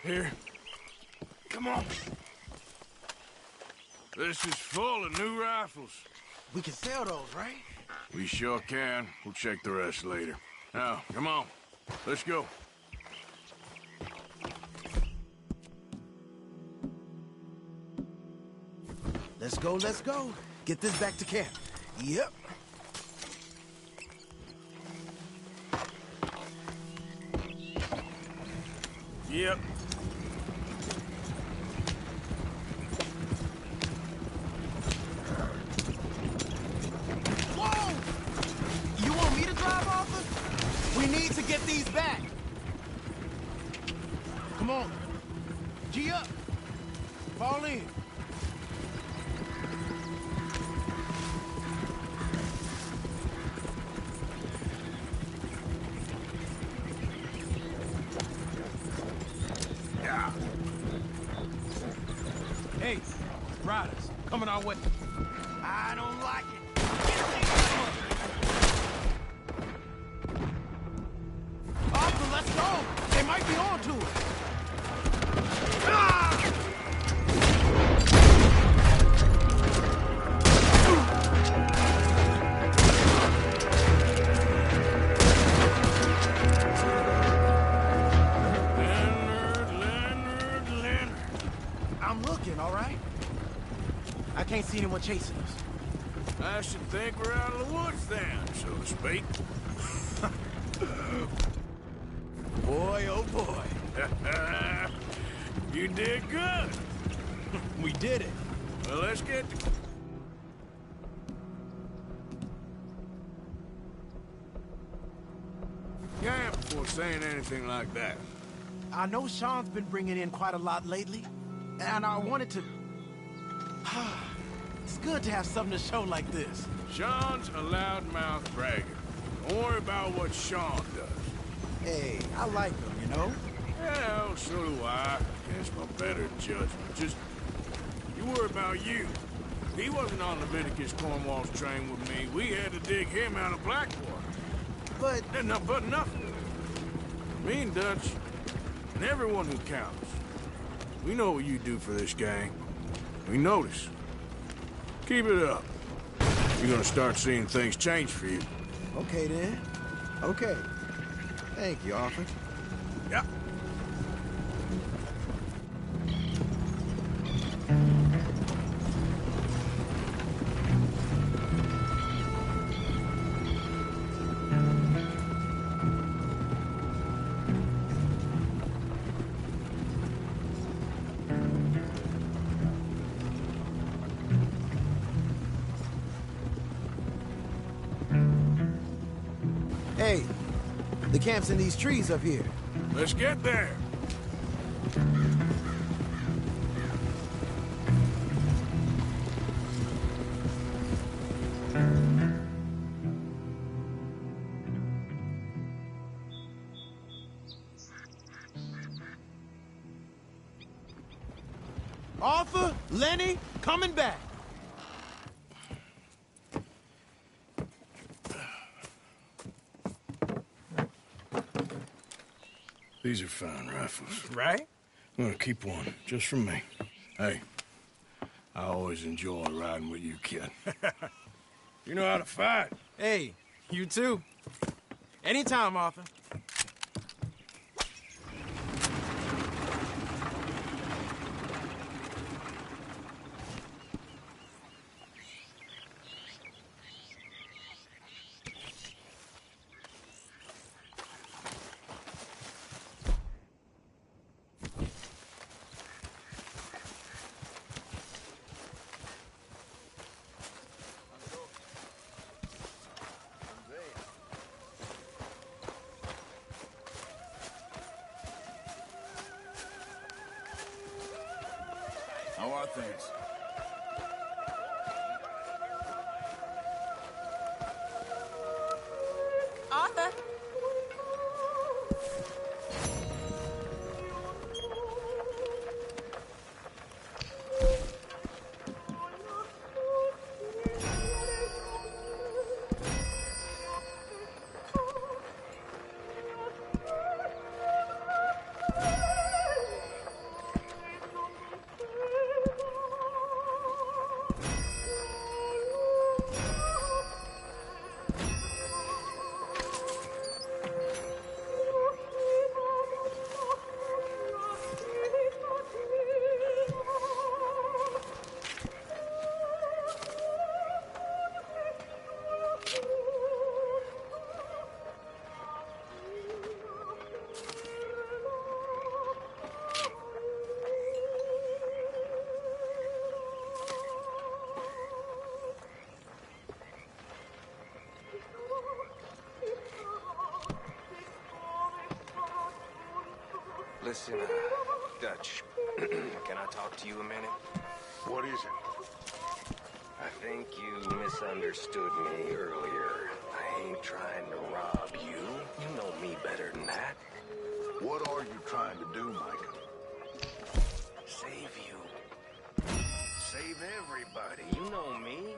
Here. Come on. This is full of new rifles. We can sell those, right? We sure can. We'll check the rest later. Now, come on. Let's go. Let's go, let's go. Get this back to camp. Yep. Yep. Whoa! You want me to drive, Arthur? We need to get these back. Come on. G up. Fall in. Hey, riders, coming our way. I don't like it. Arthur, let's go. They might be on to it. I'm looking, all right? I can't see anyone chasing us. I should think we're out of the woods then, so to speak. Boy, oh boy. You did good. We did it. Well, let's get to... camp before saying anything like that. I know Sean's been bringing in quite a lot lately, and I wanted to... It's good to have something to show like this. Sean's a loudmouth bragger. Don't worry about what Sean does. Hey, I like him, you know? Well, so do I. Against my better judgment. Just, you worry about you. He wasn't on Leviticus Cornwall's train with me. We had to dig him out of Blackwater. But nothing. Me and Dutch, and everyone who counts. We know what you do for this gang. We notice. Keep it up. You're gonna start seeing things change for you. Okay, then. Okay. Thank you, Arthur. Yeah. Hey, the camp's in these trees up here. Let's get there. Arthur, Lenny, coming back. These are fine rifles. Right? I'm gonna keep one, just for me. Hey, I always enjoy riding with you, kid. You know how to fight. Hey, you too. Anytime, Arthur. How are things? Arthur? Listen, Dutch, can I talk to you a minute? What is it? I think you misunderstood me earlier. I ain't trying to rob you. You know me better than that. What are you trying to do, Mike? Save you. Save everybody. You know me.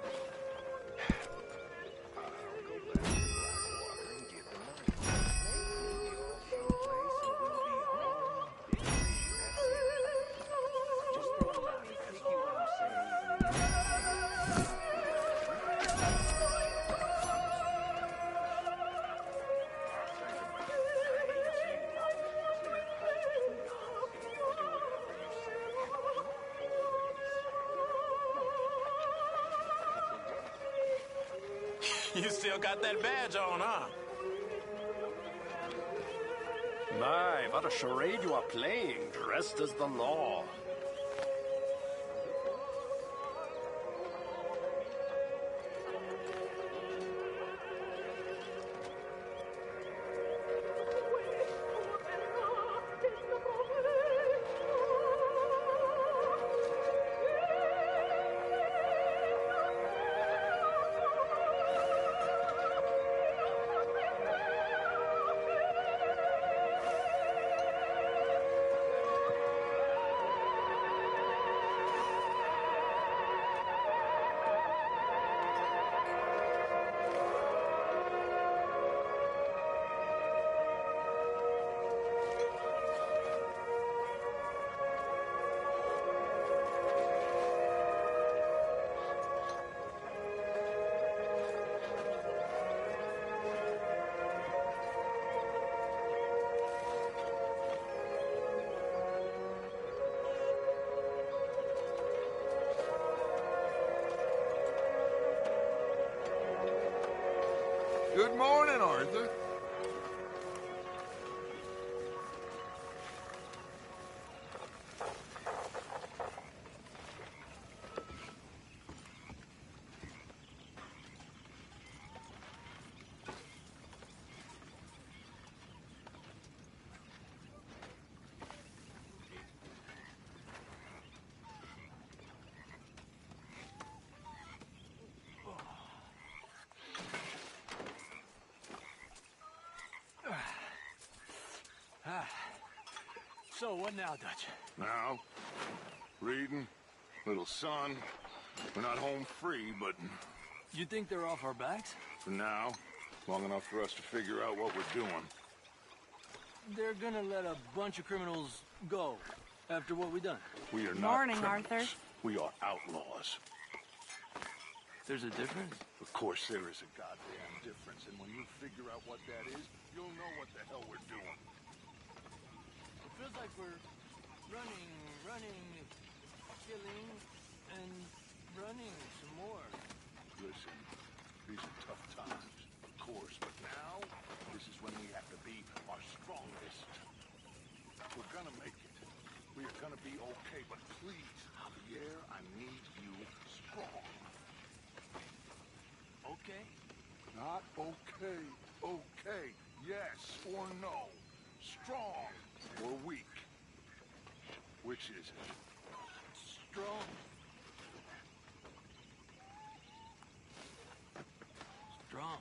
You still got that badge on, huh? My, what a charade you are playing, dressed as the law. Good morning, Arthur. So, what now, Dutch? Now, reading, little sun. We're not home free, but You think they're off our backs? for now, long enough for us to figure out what we're doing. They're gonna let a bunch of criminals go after what we done. We are not Morning, criminals. Arthur. We are outlaws. There's a difference? Of course there is a goddamn difference, and when you figure out what that is, you'll know what the hell we're doing. It feels like we're running, killing, and running some more. Listen, these are tough times, of course, but now, this is when we have to be our strongest. We're gonna make it. We are gonna be okay, but please, Javier, I need you strong. Okay? Not okay, okay, yes or no. Strong or weak. Which is it? Strong. Strong.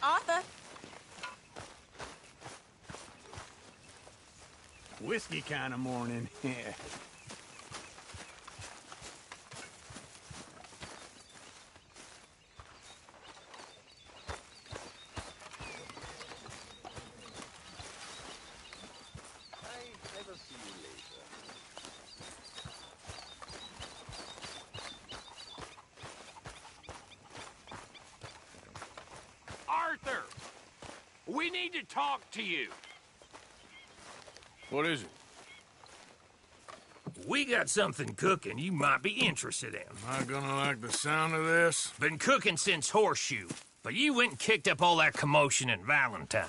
Arthur. Whiskey kind of morning. Yeah. Arthur! We need to talk to you. What is it? We got something cooking you might be interested in. Am I gonna like the sound of this? Been cooking since Horseshoe, but you went and kicked up all that commotion in Valentine.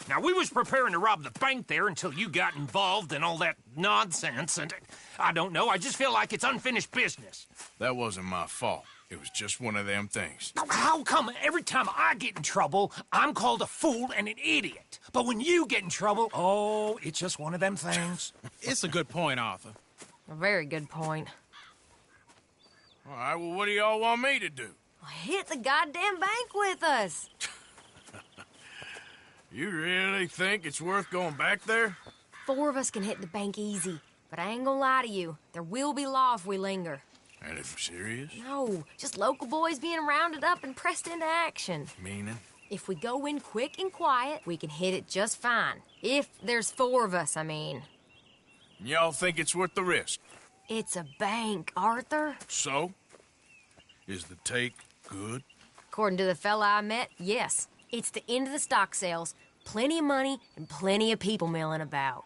Now, we was preparing to rob the bank there until you got involved in all that nonsense, and I don't know, I just feel like it's unfinished business. That wasn't my fault. It was just one of them things. How come every time I get in trouble, I'm called a fool and an idiot? But when you get in trouble, oh, it's just one of them things. It's a good point, Arthur. A very good point. All right, well, what do y'all want me to do? Hit the goddamn bank with us. You really think it's worth going back there? 4 of us can hit the bank easy, but I ain't gonna lie to you. There will be law if we linger. Anything serious? No, just local boys being rounded up and pressed into action. Meaning? If we go in quick and quiet, we can hit it just fine. If there's 4 of us, I mean. Y'all think it's worth the risk? It's a bank, Arthur. So? Is the take good? According to the fella I met, yes. It's the end of the stock sales, plenty of money, and plenty of people milling about.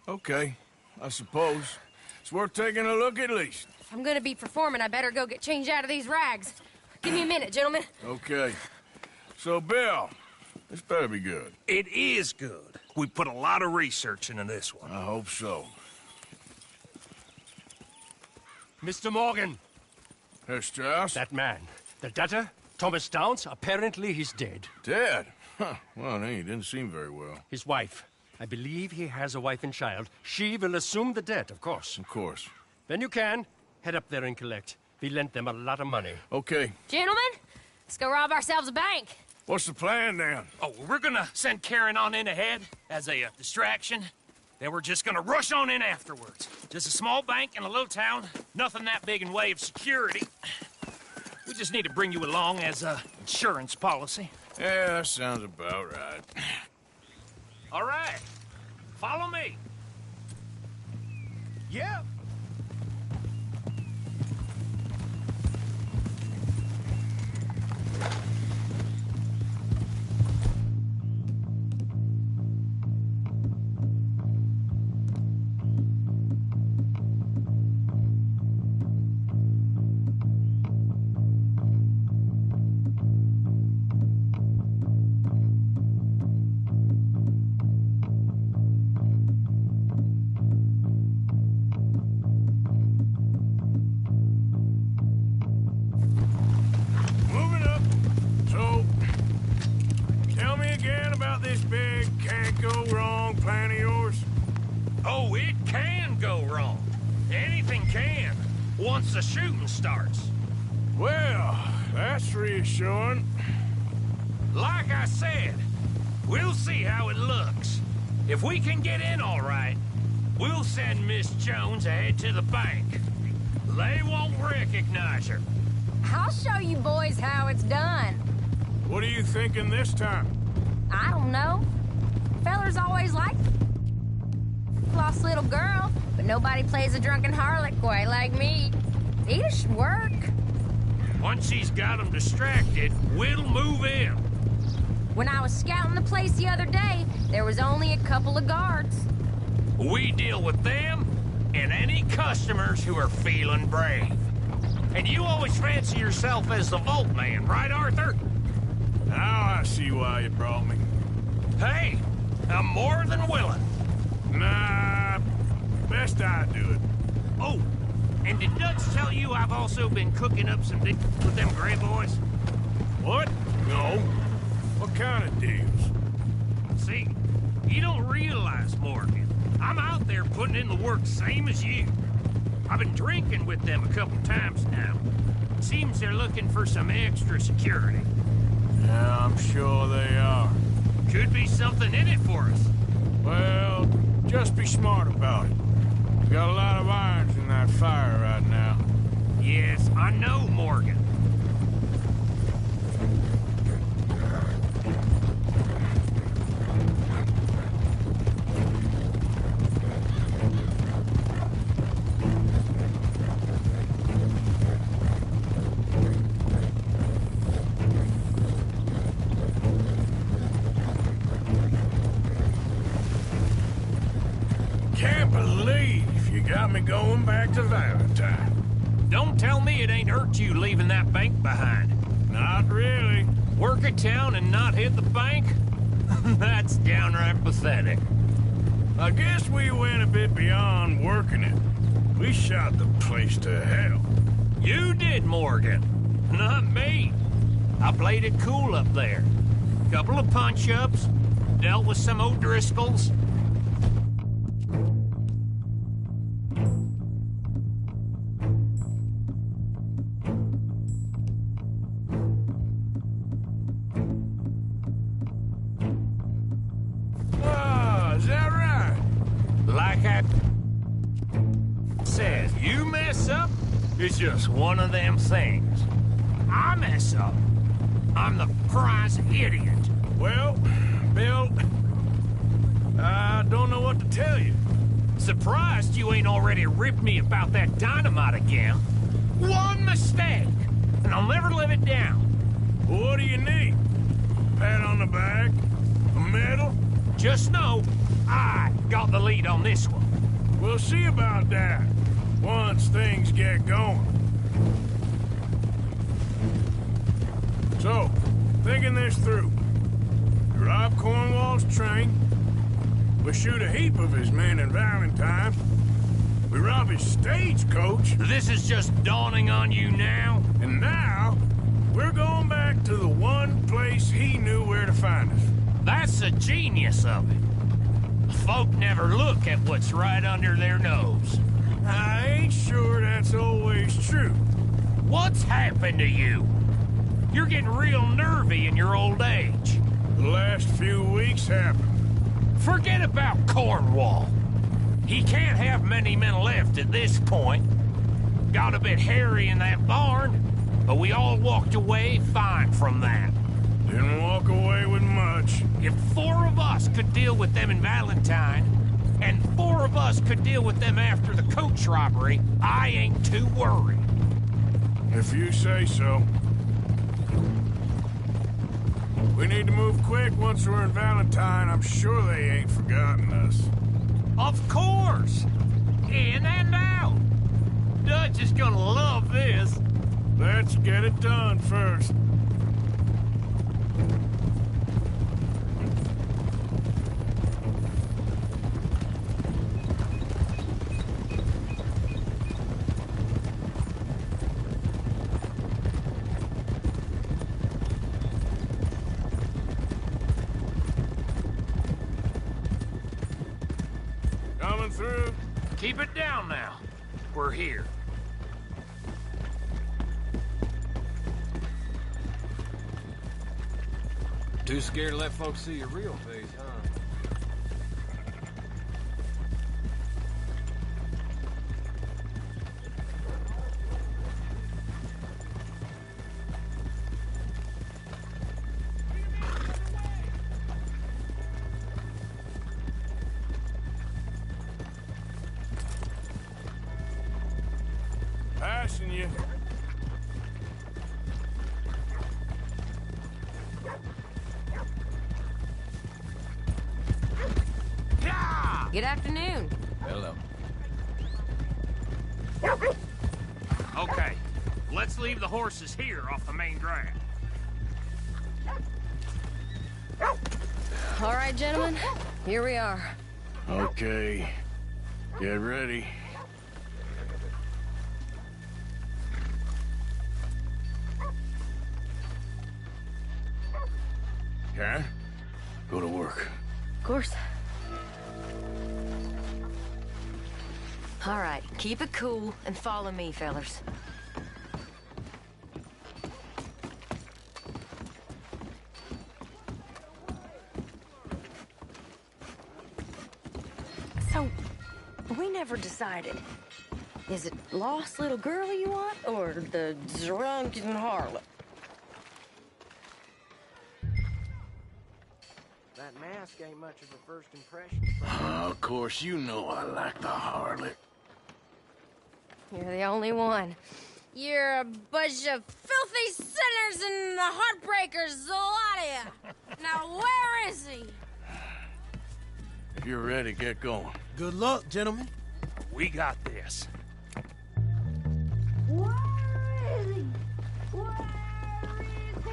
Okay, I suppose. It's worth taking a look at least. If I'm gonna be performing, I better go get changed out of these rags. Give me a minute, gentlemen. Okay. So, Bill, this better be good. It is good. We put a lot of research into this one. I hope so. Mr. Morgan. Herr Strauss? That man. The debtor, Thomas Downs, apparently he's dead. Dead? Huh. Well, he didn't seem very well. His wife. I believe he has a wife and child. She will assume the debt, of course. Of course. When you can, head up there and collect. We lent them a lot of money. Okay. Gentlemen, let's go rob ourselves a bank. What's the plan, then? Oh, we're gonna send Karen on in ahead as a distraction. Then we're just gonna rush on in afterwards. Just a small bank in a little town. Nothing that big in way of security. We just need to bring you along as a insurance policy. Yeah, that sounds about right. All right. Follow me. Yeah. Oh, it can go wrong. Anything can, once the shooting starts. Well, that's reassuring. Like I said, we'll see how it looks. If we can get in all right, we'll send Miss Jones ahead to the bank. They won't recognize her. I'll show you boys how it's done. What are you thinking this time? I don't know. Fellers always like lost little girl, but nobody plays a drunken harlot quite like me. It should work. Once she's got them distracted, we'll move in. When I was scouting the place the other day, there was only a couple of guards. We deal with them and any customers who are feeling brave. And you always fancy yourself as the Vault Man, right, Arthur? Now I see why you brought me. Hey, I'm more than willing. Nah, best I do it. Oh, and did Dutch tell you I've also been cooking up some deals with them Gray Boys? What? No. What kind of deals? See, you don't realize, Morgan. I'm out there putting in the work same as you. I've been drinking with them a couple times now. Seems they're looking for some extra security. Yeah, I'm sure they are. Could be something in it for us. Well, just be smart about it. We got a lot of irons in that fire right now. Yes, I know, Morgan. Can't believe you got me going back to Valentine. Don't tell me it ain't hurt you leaving that bank behind. Not really. Work a town and not hit the bank? That's downright pathetic. I guess we went a bit beyond working it. We shot the place to hell. You did, Morgan. Not me. I played it cool up there. Couple of punch-ups, dealt with some O'Driscolls. Is that right? Like I said, you mess up, it's just one of them things. I mess up, I'm the prize idiot. Well, Bill, I don't know what to tell you. Surprised you ain't already ripped me about that dynamite again. One mistake, and I'll never live it down. What do you need? Pat on the back? A medal? Just know, I got the lead on this one. We'll see about that, once things get going. So, thinking this through. We rob Cornwall's train. We shoot a heap of his men in Valentine. We rob his stagecoach. This is just dawning on you now? And now, we're going back to the one place he knew where to find us. That's the genius of it. Folk never look at what's right under their nose. I ain't sure that's always true. What's happened to you? You're getting real nervy in your old age. The last few weeks happened. Forget about Cornwall. He can't have many men left at this point. Got a bit hairy in that barn, but we all walked away fine from that. Didn't walk away with much. If 4 of us could deal with them in Valentine, and 4 of us could deal with them after the coach robbery, I ain't too worried. If you say so. We need to move quick once we're in Valentine. I'm sure they ain't forgotten us. Of course! In and out! Dutch is gonna love this. Let's get it done first. Coming through. Keep it down now. We're here. Too scared to let folks see your real face, huh? Passing you. Good afternoon. Hello. Okay, let's leave the horses here off the main drag. All right, gentlemen, here we are. Okay. Get ready. Okay? Go to work. Of course. All right, keep it cool and follow me, fellers. So, we never decided. Is it lost little girl you want, or the drunken harlot? That mask ain't much of a first impression. Of course, you know I like the harlot. You're the only one. You're a bunch of filthy sinners and the heartbreakers, a lot of you. Now, where is he? If you're ready, get going. Good luck, gentlemen. We got this. Where is he? Where is he?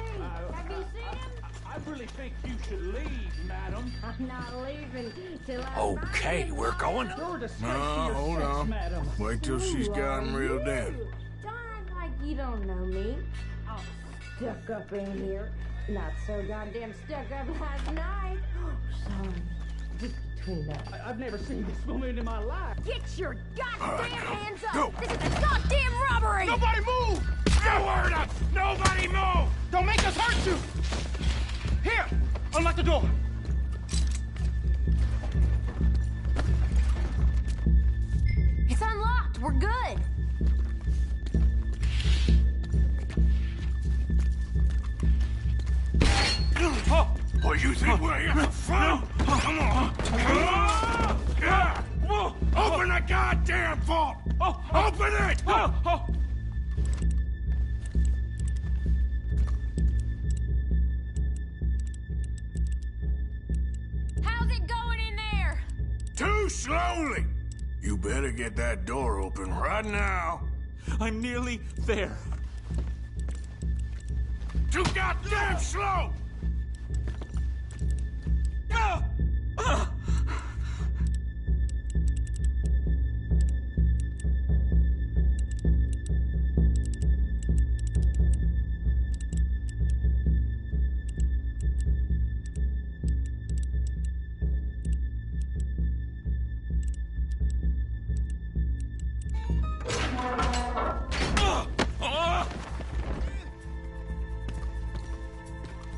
Have you seen him? I really think you should leave, madam. I'm not leaving till I Okay, we're going. You're a disgrace to No, your hold sex, on. madam. Wait till she's got him reeled in. Don't act like you don't know me. I'm stuck up in here. Not so goddamn stuck up last night. Sorry. Just between us. I've never seen this woman in my life. Get your goddamn hands up! Go. This is a goddamn robbery! Nobody move! No word up! Nobody move! Don't make us hurt you! Here! Unlock the door! It's unlocked. We're good. Oh, you think we're here for fun? Come on. Open the goddamn vault! Open it! How's it going in there? Too slowly! You better get that door open right now. I'm nearly there. Too goddamn slow!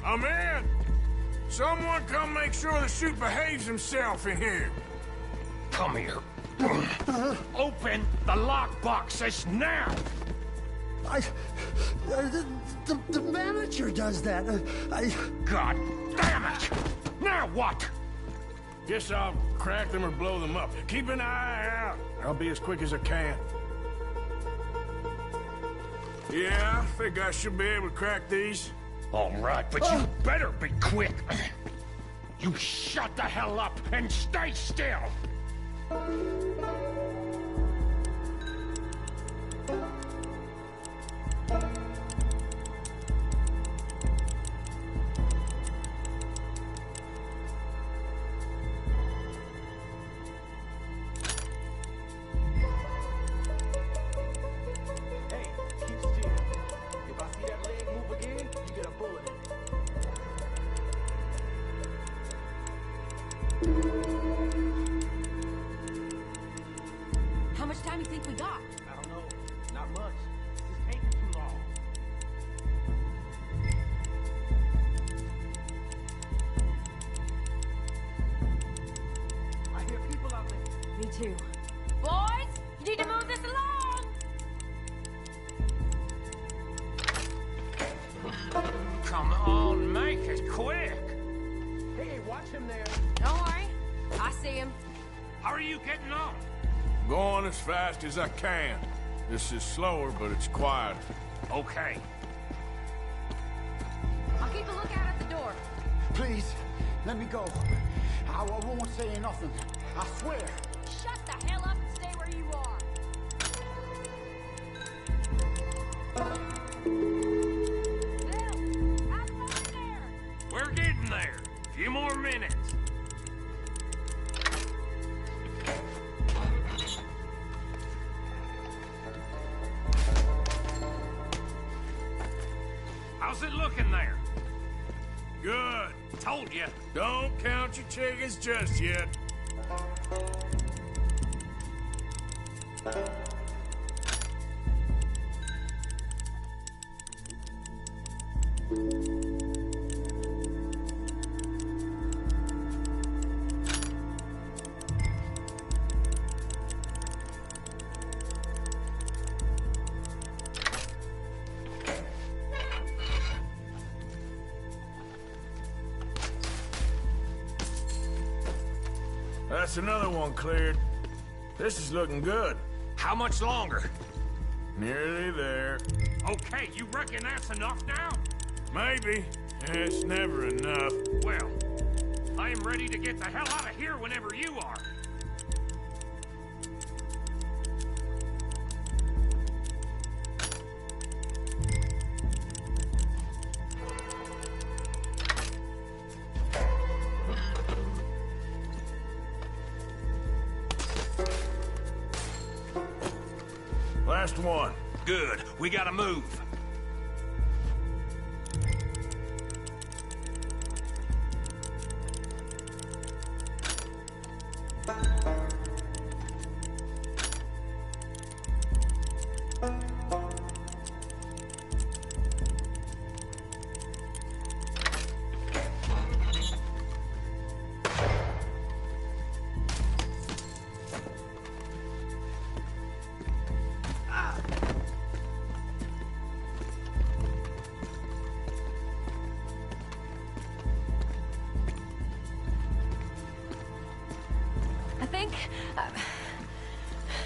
I'm in! Someone come make sure the chute behaves himself in here. Come here. Open the lockboxes now! The manager does that. God damn it! Now what? Guess I'll crack them or blow them up. Keep an eye out. I'll be as quick as I can. Yeah, I think I should be able to crack these. All right, but you better be quick. You shut the hell up and stay still! Hey, keep still. If I see that leg move again, you get a bullet in it. How much time do you think we got? I don't know. Not much. It's taking too long. I hear people out there. Me too. Boys, you need to move this along! Come on, make it quick! Hey, watch him there. Don't worry. I see him. How are you getting on? Going as fast as I can. This is slower, but it's quiet. Okay. I'll keep a lookout at the door. Please, let me go. I won't say nothing. I swear. Shut the hell up and stay where you are. Bill, have fun there. We're getting there. A few more minutes. How's it looking there? Good. Told you. Don't count your chickens just yet. That's another one cleared. This is looking good. How much longer? Nearly there. Okay, you reckon that's enough now? Maybe. It's never enough. Well, I am ready to get the hell out of here whenever you are. Last one. Good. We gotta move.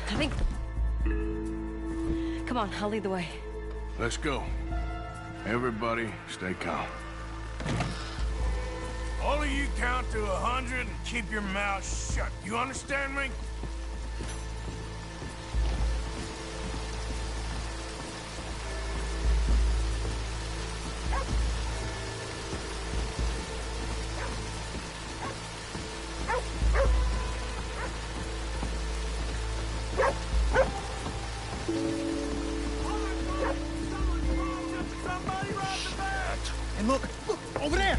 I think... Come on, I'll lead the way. Let's go. Everybody, stay calm. All of you count to 100 and keep your mouth shut. You understand me? And look, over there!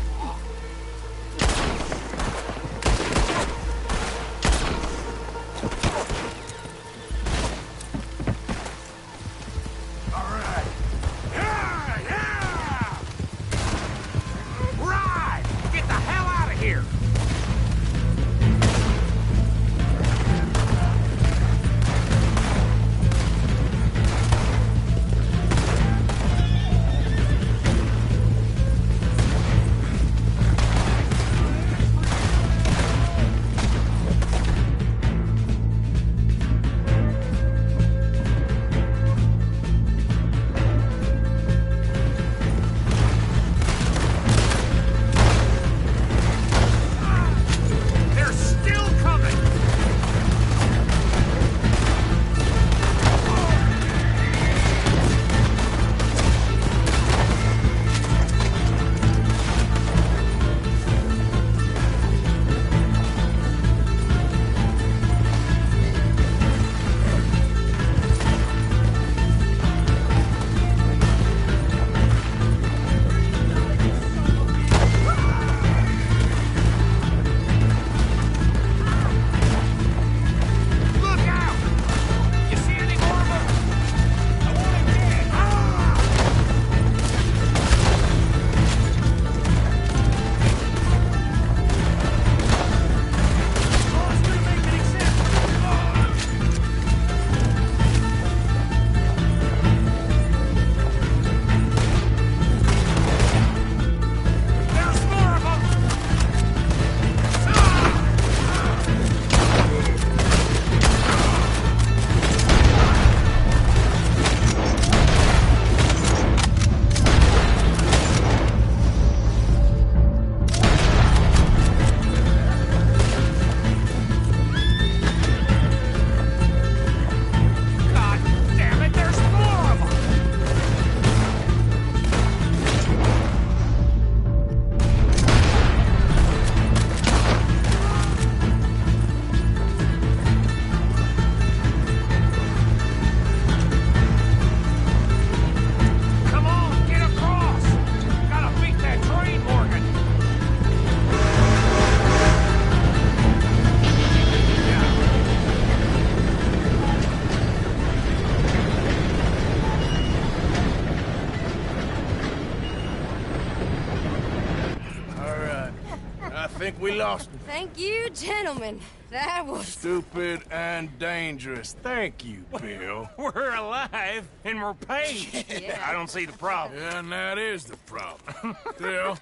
think we lost him. Thank you, gentlemen. That was... Stupid and dangerous. Thank you, Bill. We're alive, and we're paid. Yeah. I don't see the problem. Yeah, and that is the problem. Bill,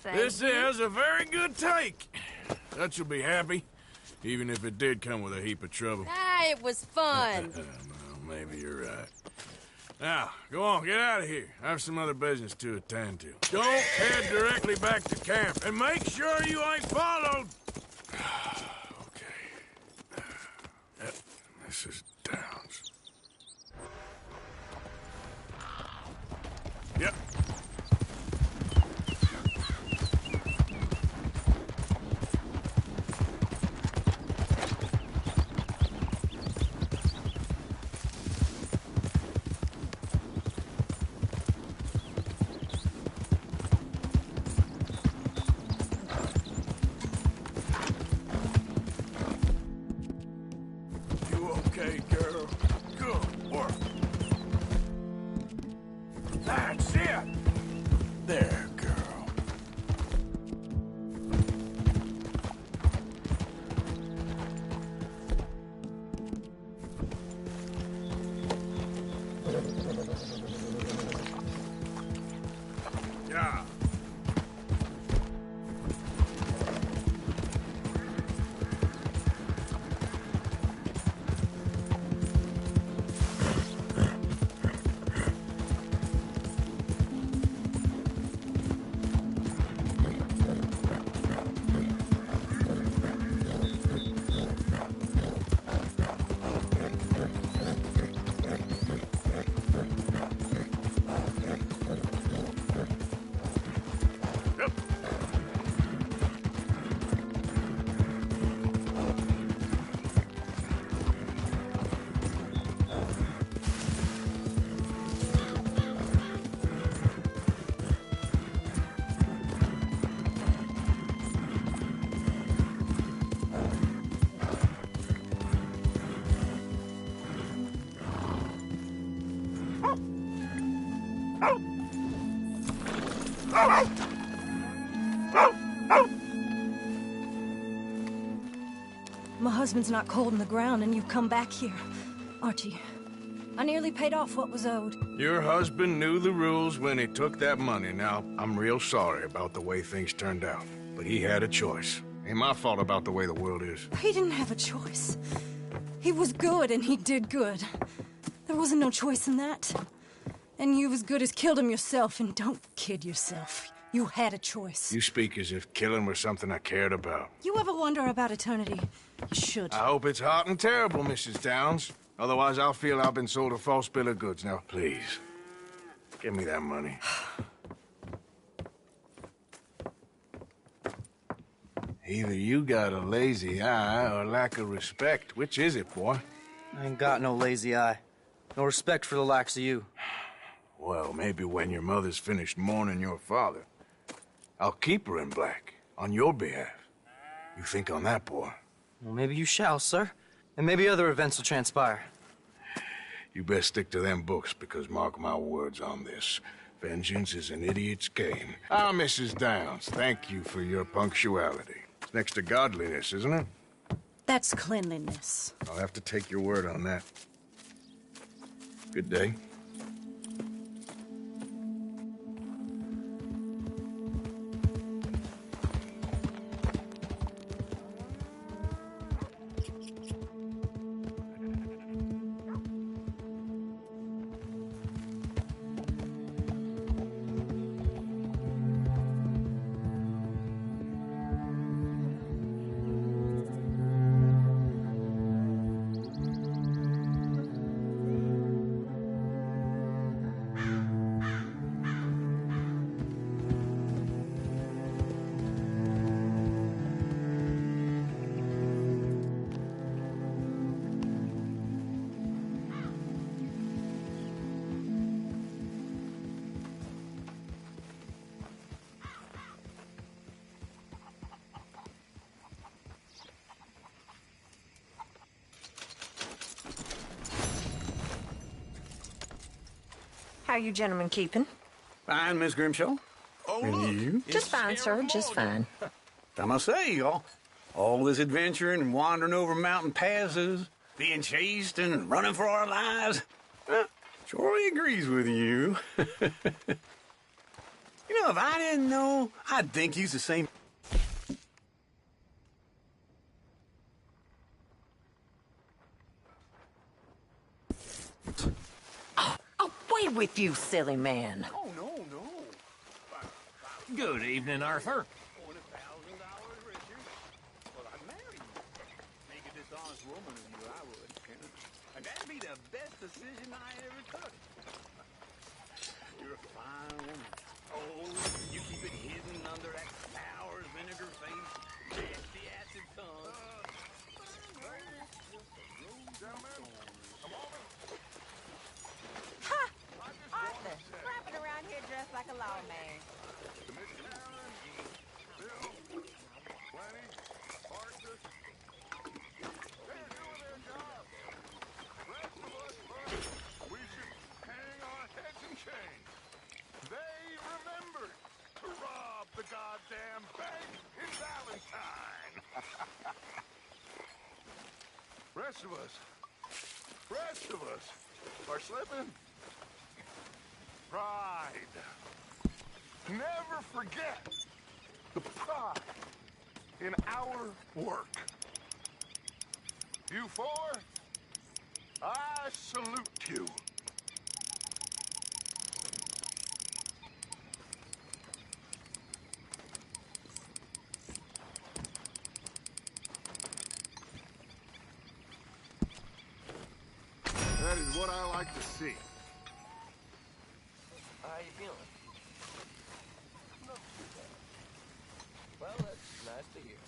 this is a very good take. Dutch will be happy. Even if it did come with a heap of trouble. Ah, it was fun. Well, maybe you're right. Now, go on, get out of here. I have some other business to attend to. Don't head directly back to camp, and make sure you ain't followed. Okay. Yep, this is Downs. Yep. Okay, girl. Good work. That's it. There, girl. Yeah. My husband's not cold in the ground, and you've come back here. Archie, I nearly paid off what was owed. Your husband knew the rules when he took that money. Now, I'm real sorry about the way things turned out. But he had a choice. Ain't my fault about the way the world is. He didn't have a choice. He was good, and he did good. There wasn't no choice in that. And you've as good as killed him yourself, and don't kid yourself. You had a choice. You speak as if killing was something I cared about. You ever wonder about eternity? You should. I hope it's hot and terrible, Mrs. Downs. Otherwise, I'll feel I've been sold a false bill of goods. Now, please, give me that money. Either you got a lazy eye or lack of respect. Which is it, boy? I ain't got no lazy eye. No respect for the likes of you. Well, maybe when your mother's finished mourning your father, I'll keep her in black on your behalf. You think on that, boy? Well, maybe you shall, sir. And maybe other events will transpire. You best stick to them books, because mark my words on this. Vengeance is an idiot's game. Ah, Mrs. Downs, thank you for your punctuality. It's next to godliness, isn't it? That's cleanliness. I'll have to take your word on that. Good day. How you gentlemen keeping? Fine, Miss Grimshaw. And you? Just fine, sir. Just fine. I must say, all this adventuring and wandering over mountain passes, being chased and running for our lives, Troy agrees with you. You know, if I didn't know, I'd think you's the same. with you, silly man? Oh, no, no. Good evening, Arthur. $1,000 richer. Well, I'd marry you. Make a dishonest woman of you, I would. And that'd be the best decision I ever took. You're a fine woman. Oh, you keep it hidden under that sour vinegar face, nasty acid tongue. Ha! Arthur, flapping around here dressed like a lawman. We should hang our heads in chains. They remembered to rob the goddamn bank in Valentine. Rest of us are slipping. Pride. Never forget the pride in our work. You four, I salute you. That is what I like to see. How you feeling? Not too bad. Well, that's nice to hear.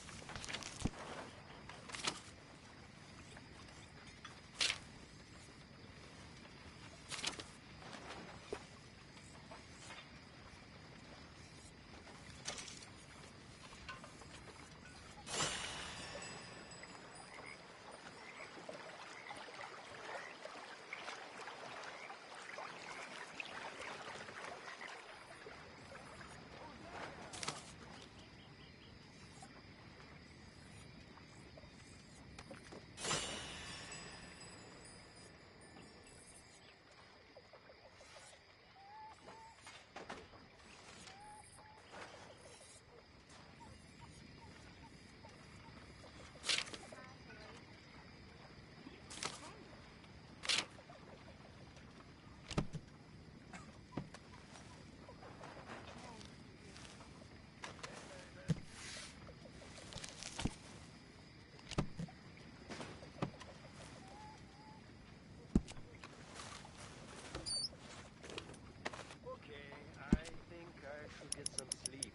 Get some sleep.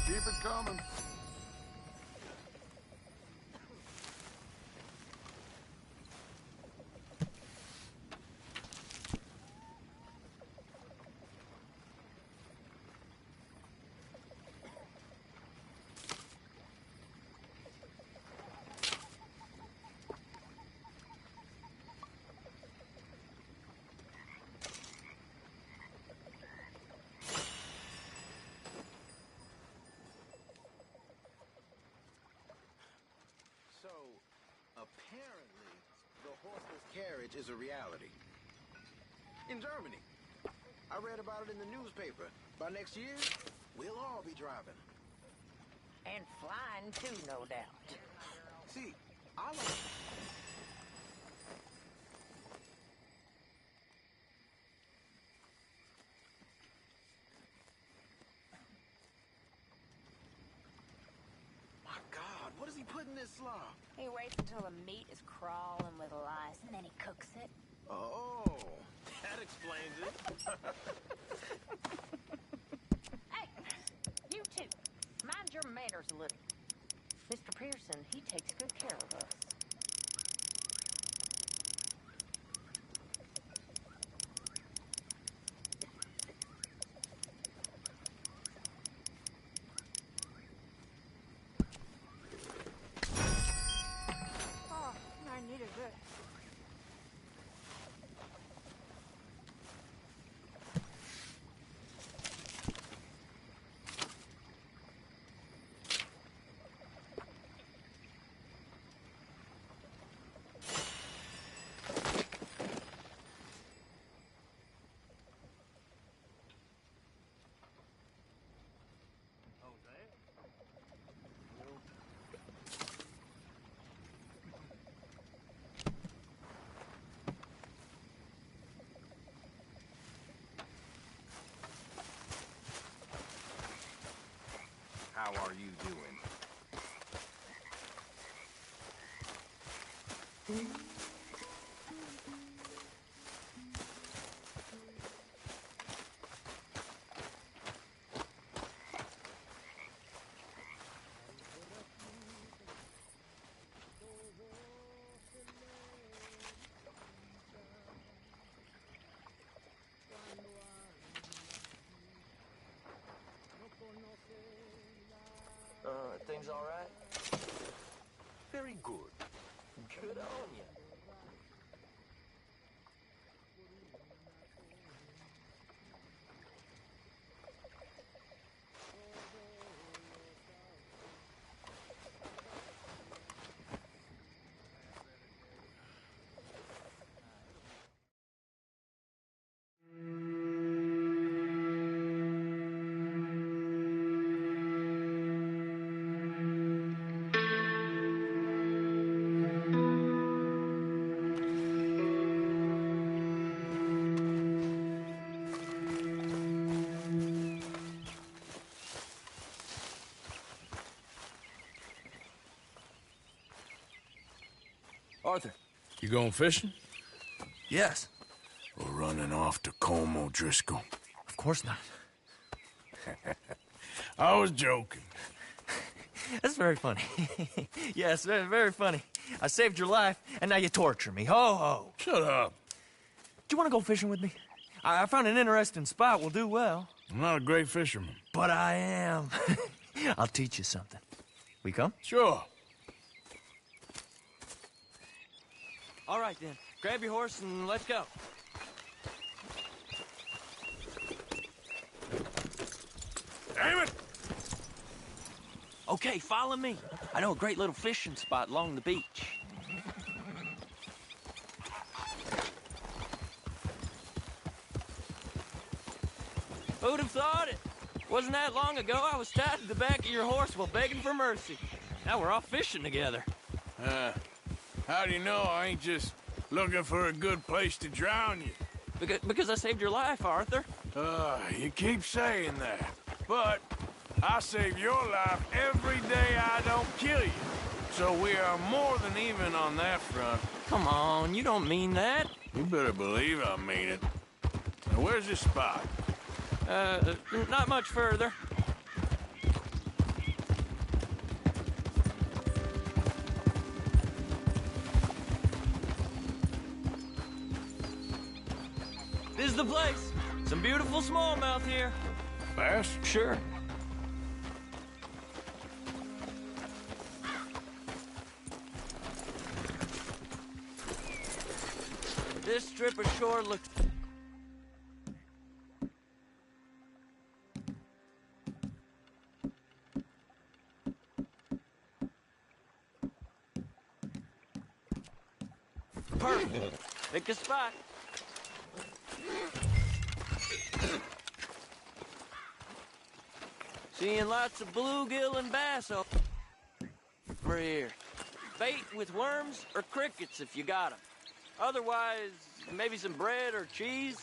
Keep it coming. So, apparently, the horseless carriage is a reality. In Germany. I read about it in the newspaper. By next year, we'll all be driving. And flying too, no doubt. See, I like... My God, what does he put in this slop? He waits until the meat is crawling with lice, and then he cooks it. Oh, that explains it. Hey, you two, mind your manners a little. Mr. Pearson, he takes good care of us. Oh, I needed this. How are you doing? Things all right? Very good. Good on you. Arthur. You going fishing? Yes. We're running off to Colm O'Driscoll. Of course not. I was joking. That's very funny. Yes, very, very funny. I saved your life, and now you torture me. Ho, ho. Shut up. Do you want to go fishing with me? I found an interesting spot. We'll do well. I'm not a great fisherman. But I am. I'll teach you something. We come? Sure. All right, then. Grab your horse and let's go. Damn it! Okay, follow me. I know a great little fishing spot along the beach. Who'd have thought it? Wasn't that long ago I was tied to the back of your horse while begging for mercy. Now we're off fishing together. How do you know I ain't just looking for a good place to drown you? Because I saved your life, Arthur. You keep saying that. But I save your life every day I don't kill you. So we are more than even on that front. Come on, you don't mean that. You better believe I mean it. Now, where's this spot? Not much further. This is the place. Some beautiful smallmouth here. Bass? Sure. This strip of shore looks... perfect. Pick a spot. Seeing lots of bluegill and bass over here. Bait with worms or crickets if you got them. Otherwise, maybe some bread or cheese.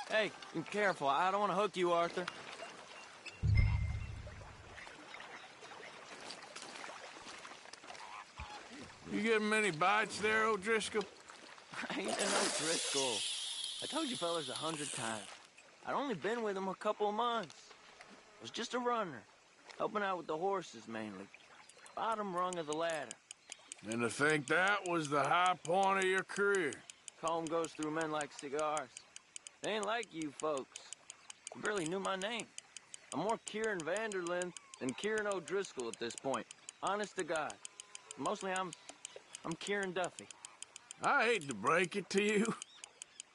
Hey, be careful. I don't want to hook you, Arthur. You getting many bites there, O'Driscoll? I ain't no Driscoll. I told you fellas 100 times. I'd only been with him a couple of months. I was just a runner, helping out with the horses mainly. Bottom rung of the ladder. And to think that was the high point of your career. Colm goes through men like cigars. They ain't like you folks. You barely knew my name. I'm more Kieran Vanderlyn than Kieran O'Driscoll at this point. Honest to God. Mostly I'm Kieran Duffy. I hate to break it to you,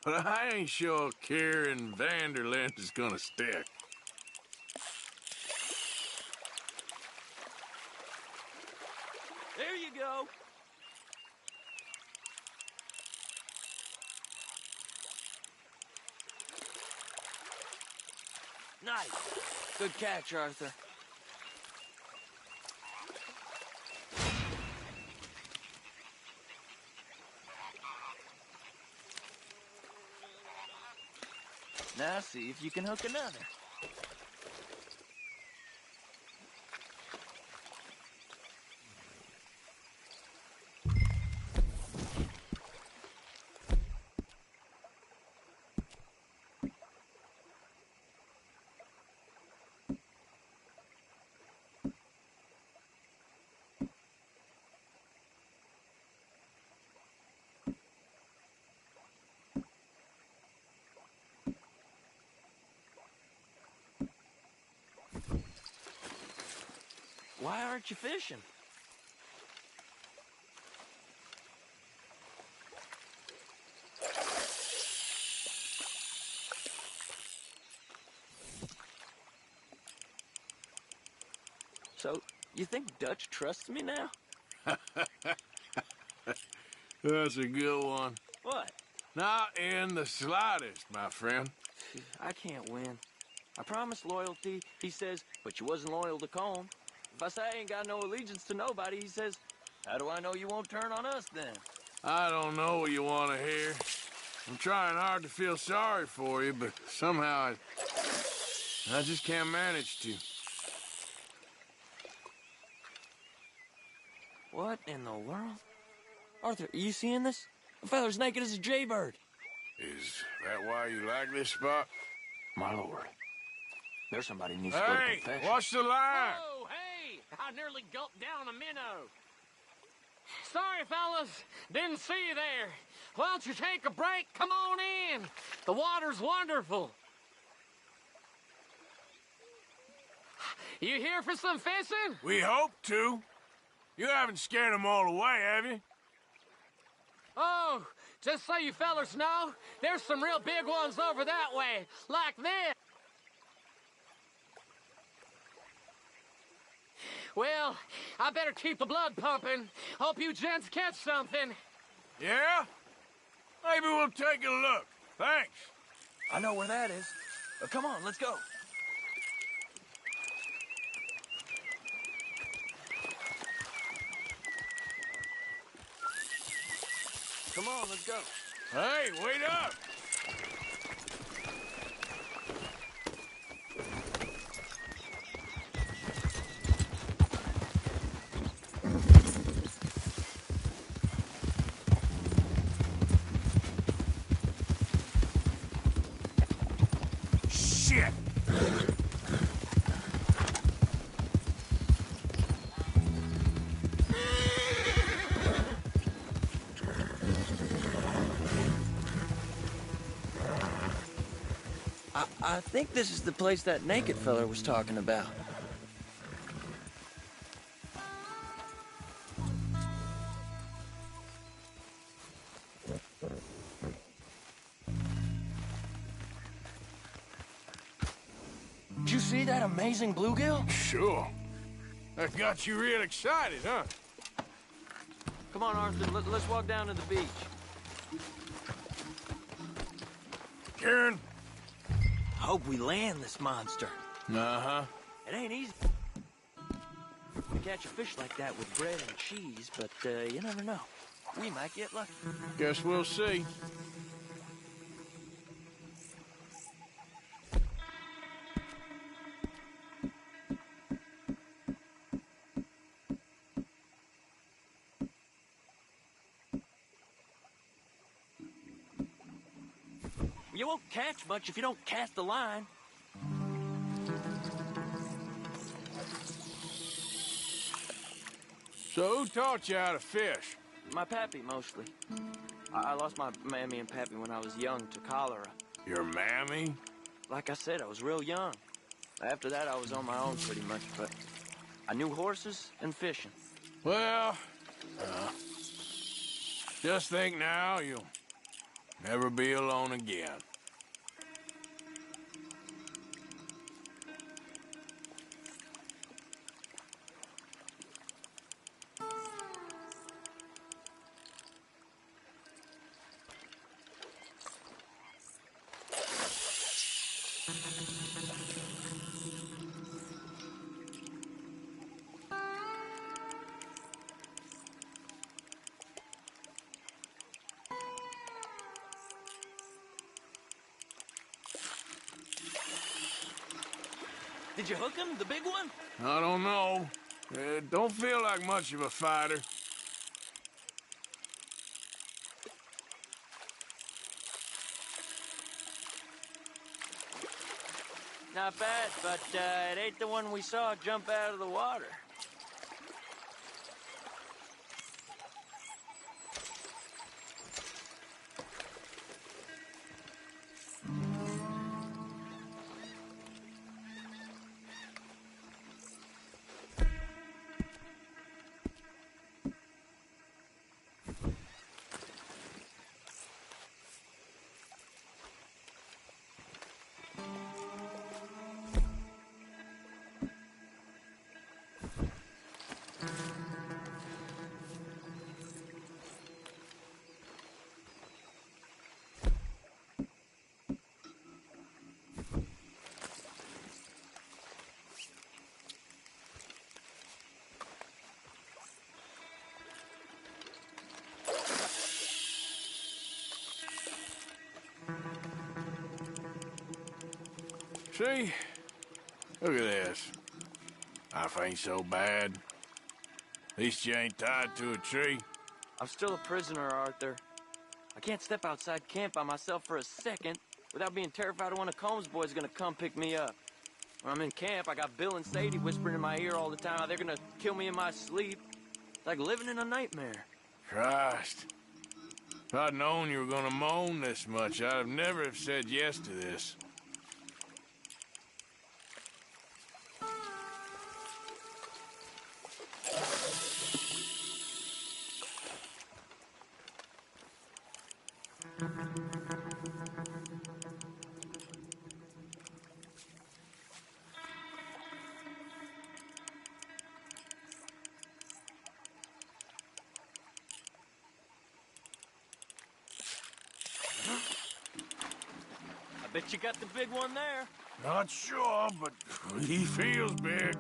but I ain't sure Kieran Vanderlyn is gonna stick. There you go. Nice. Good catch, Arthur. Now see if you can hook another. Why aren't you fishing? So, you think Dutch trusts me now? That's a good one. What? Not in the slightest, my friend. I can't win. I promised loyalty, he says, but you wasn't loyal to Colm. If I say I ain't got no allegiance to nobody, he says, how do I know you won't turn on us then? I don't know what you want to hear. I'm trying hard to feel sorry for you, but somehow I just can't manage to. What in the world? Arthur, are you seeing this? The fella's naked as a jaybird. Is that why you like this spot? My lord. There's somebody needs to go to Hey, confession. watch the line! Oh, hey! I nearly gulped down a minnow. Sorry, fellas. Didn't see you there. Why don't you take a break? Come on in. The water's wonderful. You here for some fishing? We hope to. You haven't scared them all away, have you? Oh, just so you fellas know, there's some real big ones over that way, like this. Well, I better keep the blood pumping. Hope you gents catch something. Yeah? Maybe we'll take a look. Thanks. I know where that is. Come on, let's go. Come on, let's go. Hey, wait up! Shit! I think this is the place that naked fella was talking about. Did you see that amazing bluegill? Sure. That got you real excited, huh? Come on, Arthur, let's walk down to the beach. Karen? Hope we land this monster. Uh-huh. It ain't easy to catch a fish like that with bread and cheese, but you never know. We might get lucky. Guess we'll see. You won't catch much if you don't cast the line. So who taught you how to fish? My pappy, mostly. I lost my mammy and pappy when I was young to cholera. Your mammy? Like I said, I was real young. After that, I was on my own pretty much, but I knew horses and fishing. Well, just think now, you'll never be alone again. Did you hook him, the big one? I don't know. Don't feel like much of a fighter. Not bad, but it ain't the one we saw jump out of the water. See? Look at this. Life ain't so bad. At least you ain't tied to a tree. I'm still a prisoner, Arthur. I can't step outside camp by myself for a second without being terrified of one of Combs' boys gonna come pick me up. When I'm in camp, I got Bill and Sadie whispering in my ear all the time how they're gonna kill me in my sleep. It's like living in a nightmare. Christ. If I'd known you were gonna moan this much, I'd have never have said yes to this. I bet you got the big one there. Not sure, but he feels big.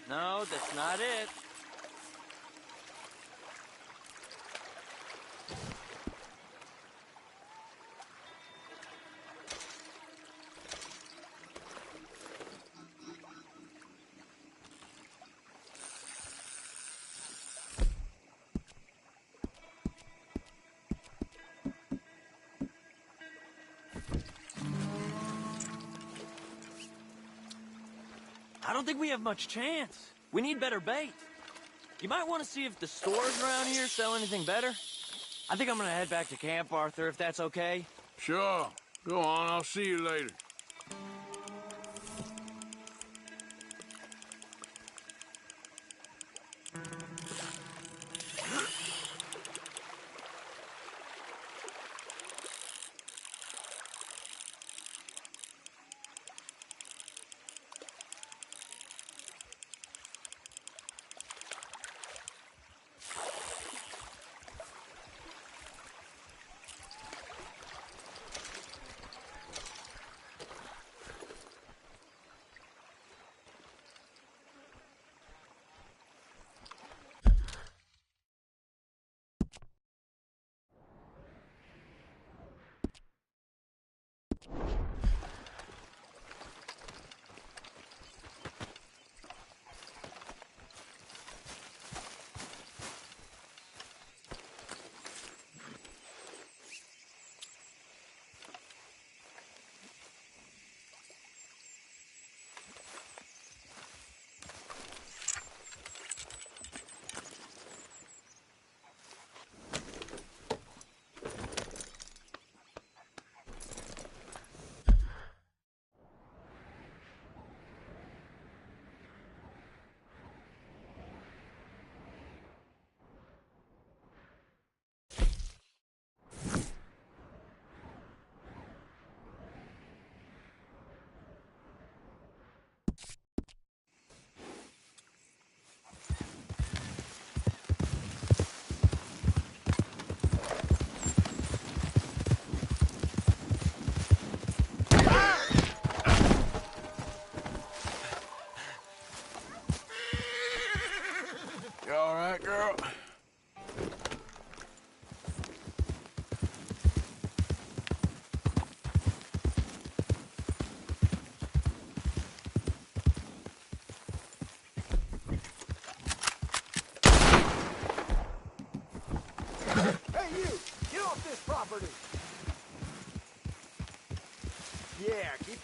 No, that's not it. I don't think we have much chance. We need better bait. You might want to see if the stores around here sell anything better. I think I'm gonna head back to camp, Arthur, if that's okay. Sure. Go on, I'll see you later.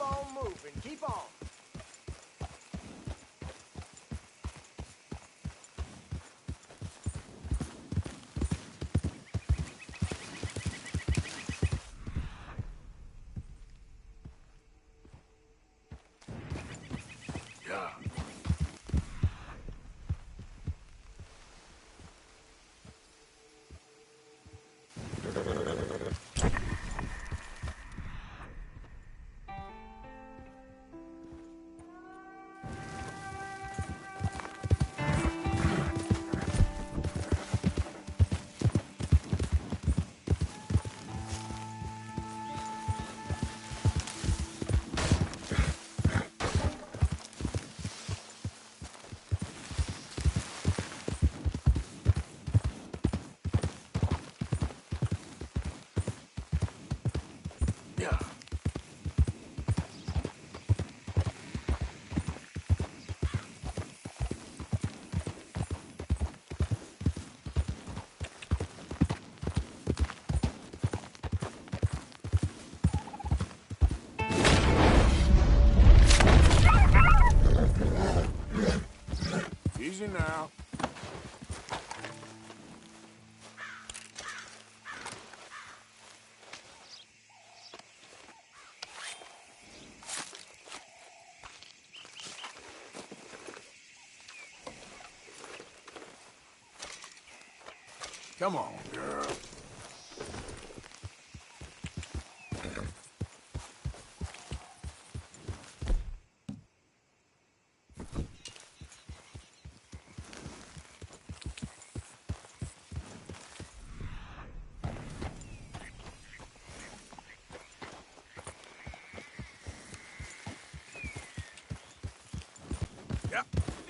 on moving. Keep on. Easy now. Come on, girl.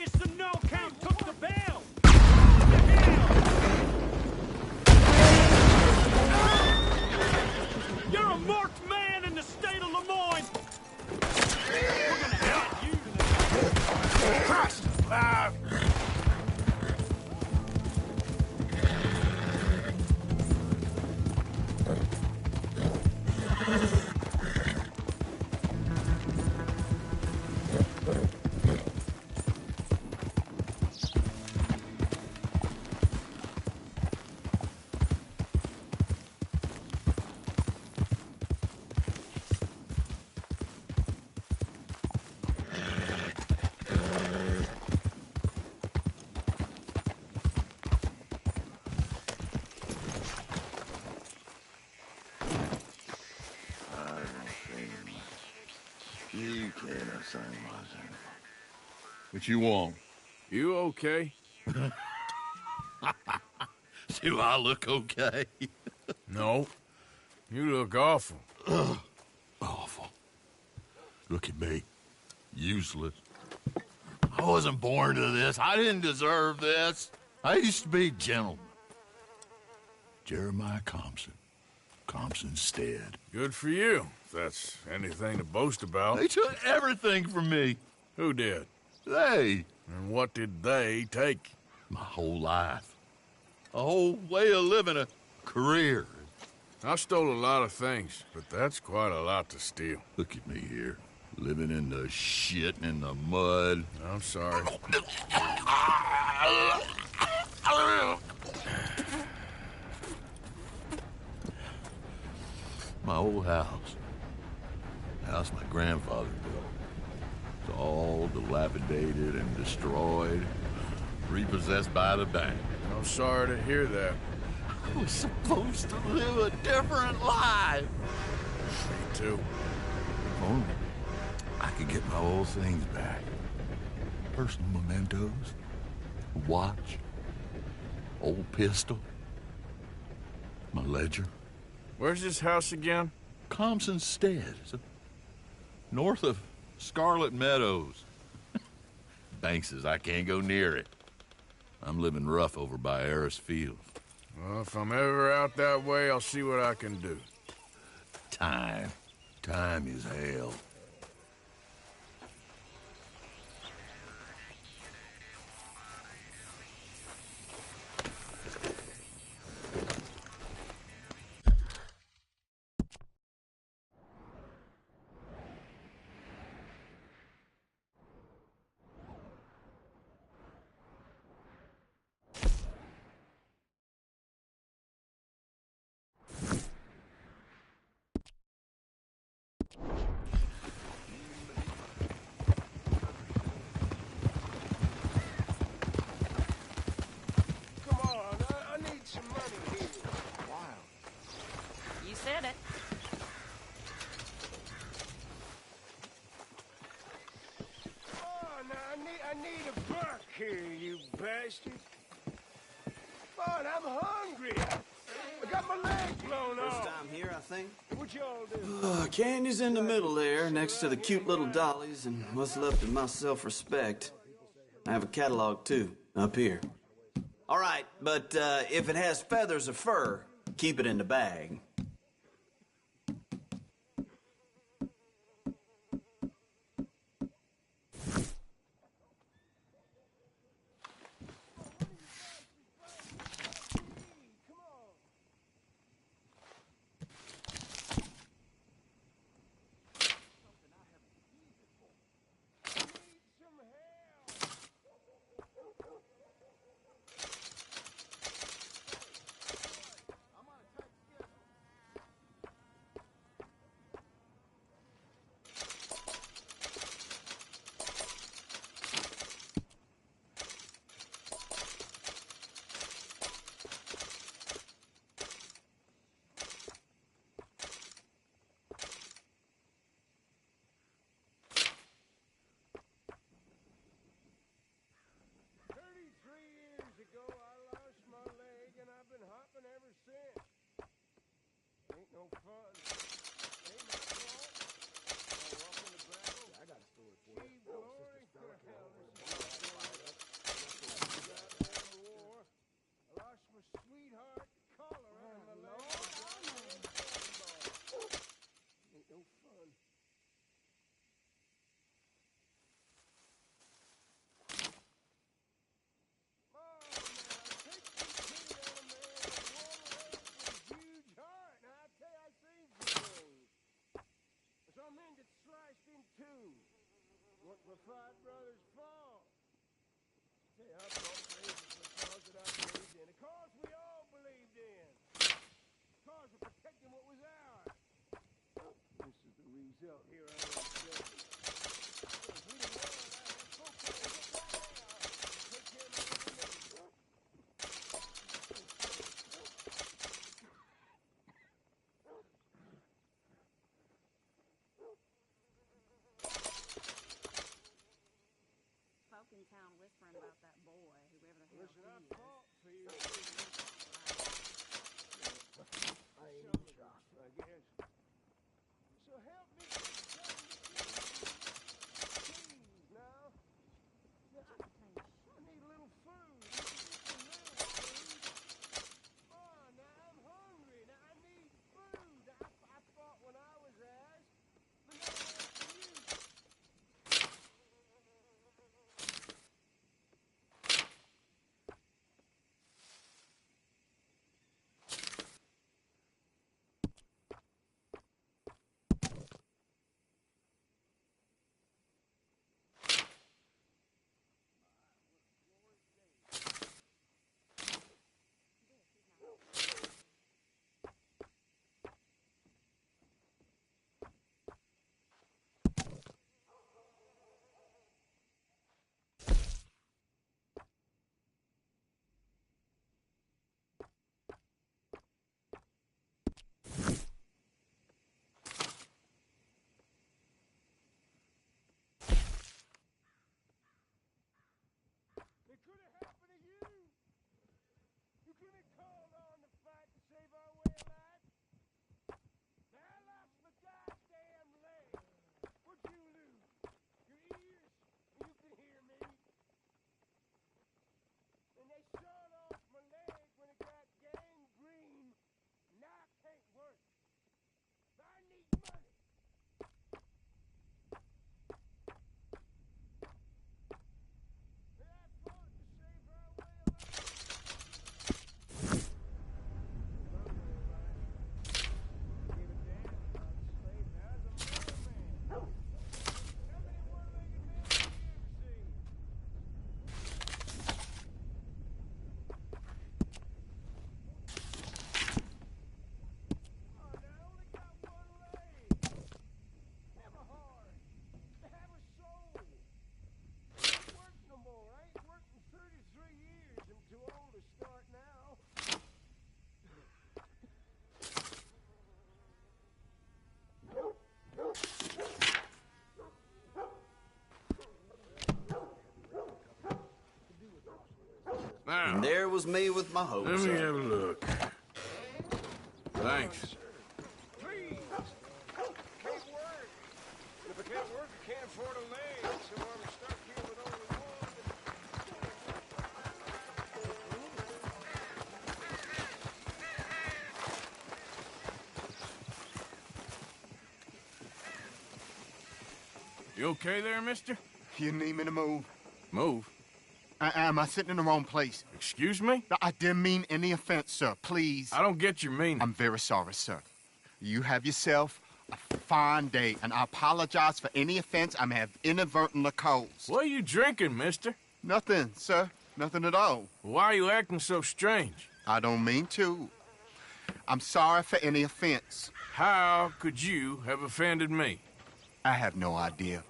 It's the no count. Took the bell. You're a marked man in the state of Lemoyne. We're gonna add you to the... Christ! You can't say nothing. What you want? You okay? Do I look okay? No. You look awful. Awful. Look at me. Useless. I wasn't born to this. I didn't deserve this. I used to be a gentleman. Jeremiah Compson. Compson Stead. Good for you, if that's anything to boast about. They took everything from me. Who did? They. And what did they take? My whole life. A whole way of living, a career. I've stole a lot of things, but that's quite a lot to steal. Look at me here, living in the shit and in the mud. I'm sorry. My old house. The house my grandfather built. It's all dilapidated and destroyed, repossessed by the bank. I'm sorry to hear that. I was supposed to live a different life. Me too. If only I could get my old things back. Personal mementos, a watch, old pistol, my ledger. Where's this house again? Compson Stead. North of Scarlet Meadows. Bank says I can't go near it. I'm living rough over by Harris Field. Well, if I'm ever out that way, I'll see what I can do. Time. Time is hell. I need a buck here, you bastard. Come on, I'm hungry. I got my leg blown off. First time here, I think. What y'all do? Candy's in the middle there, next to the cute little dollies and what's left of my self-respect. I have a catalog, too, up here. All right, but if it has feathers or fur, keep it in the bag. Ain't no fun. Ain't my fault. I'll walk in the battle. I got a story for you. Gee, glory to hell. Goddamn war. I lost my sweetheart, cholera, and my leg. Ain't no fun. Some men get sliced in two. What my five brothers fall. Say, I fought crazy for a cause that I believed in. A cause we all believed in. A cause of protecting what was ours. This is the result. Here I am. If we didn't want it, I have folks that will get right now. Take care of my information. Folk in town whispering about that boy, whoever the hell Listen, I he is. fought for you. I ain't even shocked. I guess. So help me please now. I need a little food. Just a little food. Oh, now I'm hungry. Now I need food. I fought when I was asked, but now I'm asking you. And there was me with my hopes Let me up. have a look. Thanks. Please. Can't work. If I can't work, I can't afford a leg. So I'm stuck here with only one. You okay there, mister? You need me to move? Move? Am I sitting in the wrong place? Excuse me? I didn't mean any offense, sir. Please. I don't get your meaning. I'm very sorry, sir. You have yourself a fine day, and I apologize for any offense I may have inadvertently caused. What are you drinking, mister? Nothing, sir. Nothing at all. Why are you acting so strange? I don't mean to. I'm sorry for any offense. How could you have offended me? I have no idea.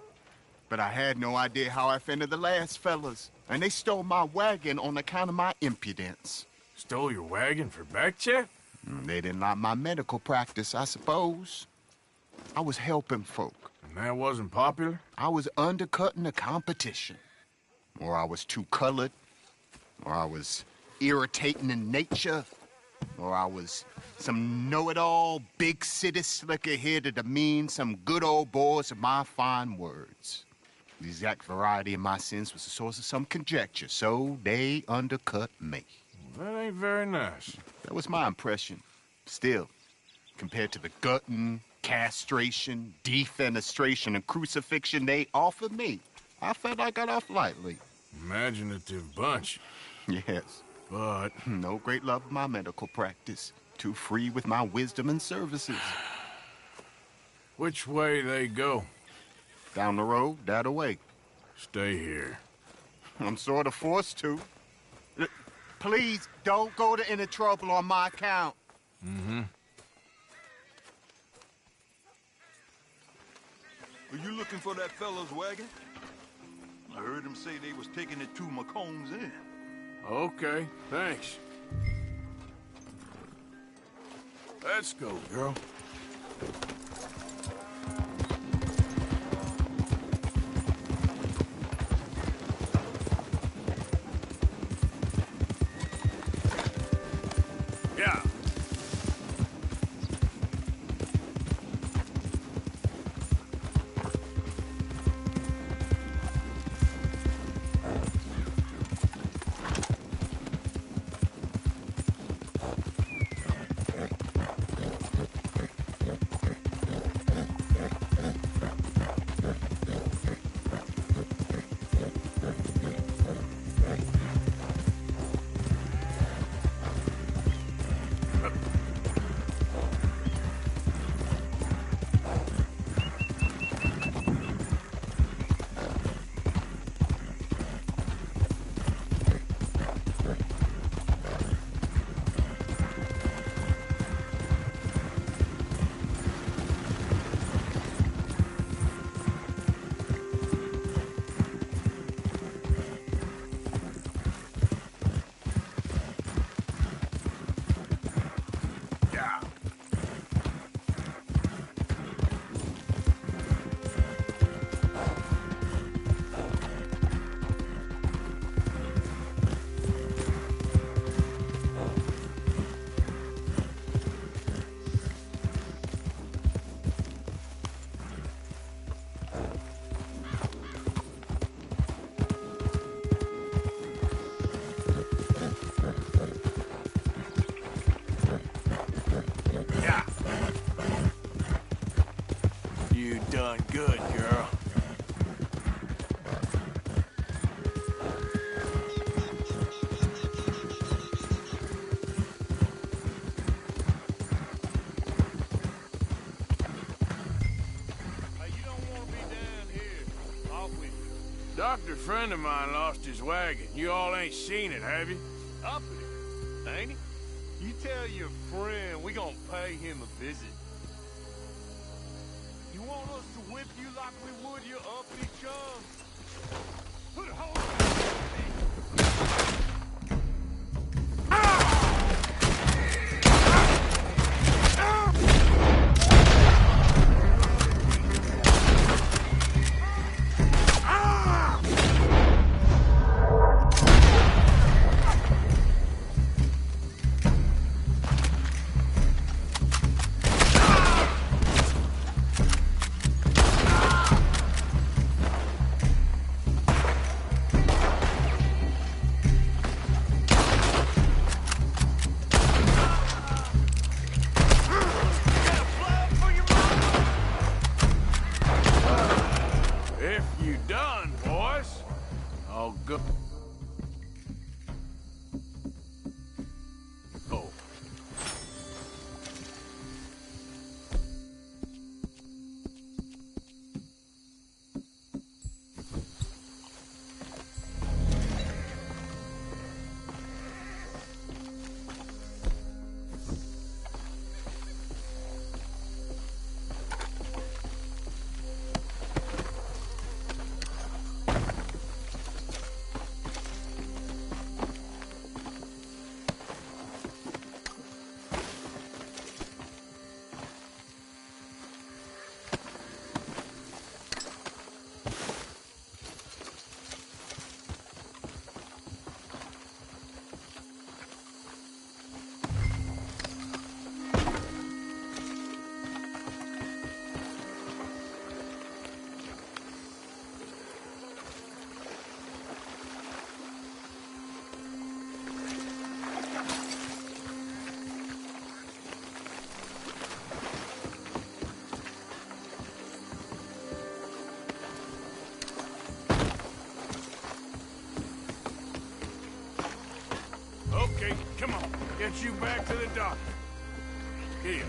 But I had no idea how I offended the last fellas. And they stole my wagon on account of my impudence. Stole your wagon for back check? They didn't like my medical practice, I suppose. I was helping folk. And that wasn't popular? I was undercutting the competition. Or I was too colored. Or I was irritating in nature. Or I was some know-it-all, big city slicker here to demean some good old boys of my fine words. The exact variety of my sins was the source of some conjecture, so they undercut me. Well, that ain't very nice. That was my impression. Still, compared to the gutting, castration, defenestration, and crucifixion they offered me, I felt I got off lightly. Imaginative bunch. Yes. But no great love of my medical practice. Too free with my wisdom and services. Which way they go? Down the road, that away. Stay here. I'm sort of forced to. Please, don't go to any trouble on my account. Mm-hmm. Are you looking for that fellow's wagon? I heard him say they was taking it to McComb's Inn. Okay, thanks. Let's go, girl. Yeah. Done good, girl. Doctor friend of mine lost his wagon. You all ain't seen it, have you? Up it, ain't he? You tell your friend we gonna pay him a visit. You want us to whip you like we would your uppity chum? Put a hold on. done, boys? All good. Oh. Okay, come on. Get you back to the dock. Here.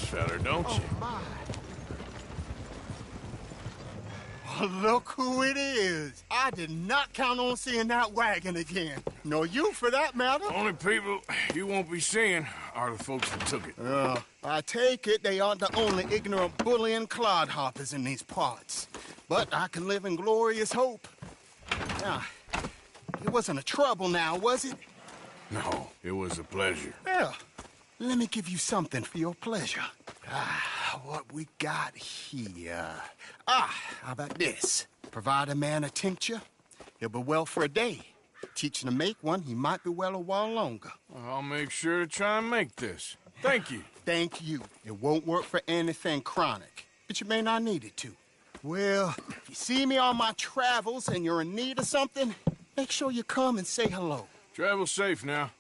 feller, don't you? My. Oh, look who it is. I did not count on seeing that wagon again. Nor you, for that matter. Only people you won't be seeing are the folks that took it. I take it they aren't the only ignorant bullying clodhoppers in these parts. But I can live in glorious hope. Now, it wasn't a trouble now, was it? No, it was a pleasure. Yeah. Let me give you something for your pleasure. What we got here? How about this? Provide a man a tincture, he'll be well for a day. Teach him to make one, he might be well a while longer. I'll make sure to try and make this. Thank you. Thank you. It won't work for anything chronic, but you may not need it to. Well, if you see me on my travels and you're in need of something, make sure you come and say hello. Travel safe now.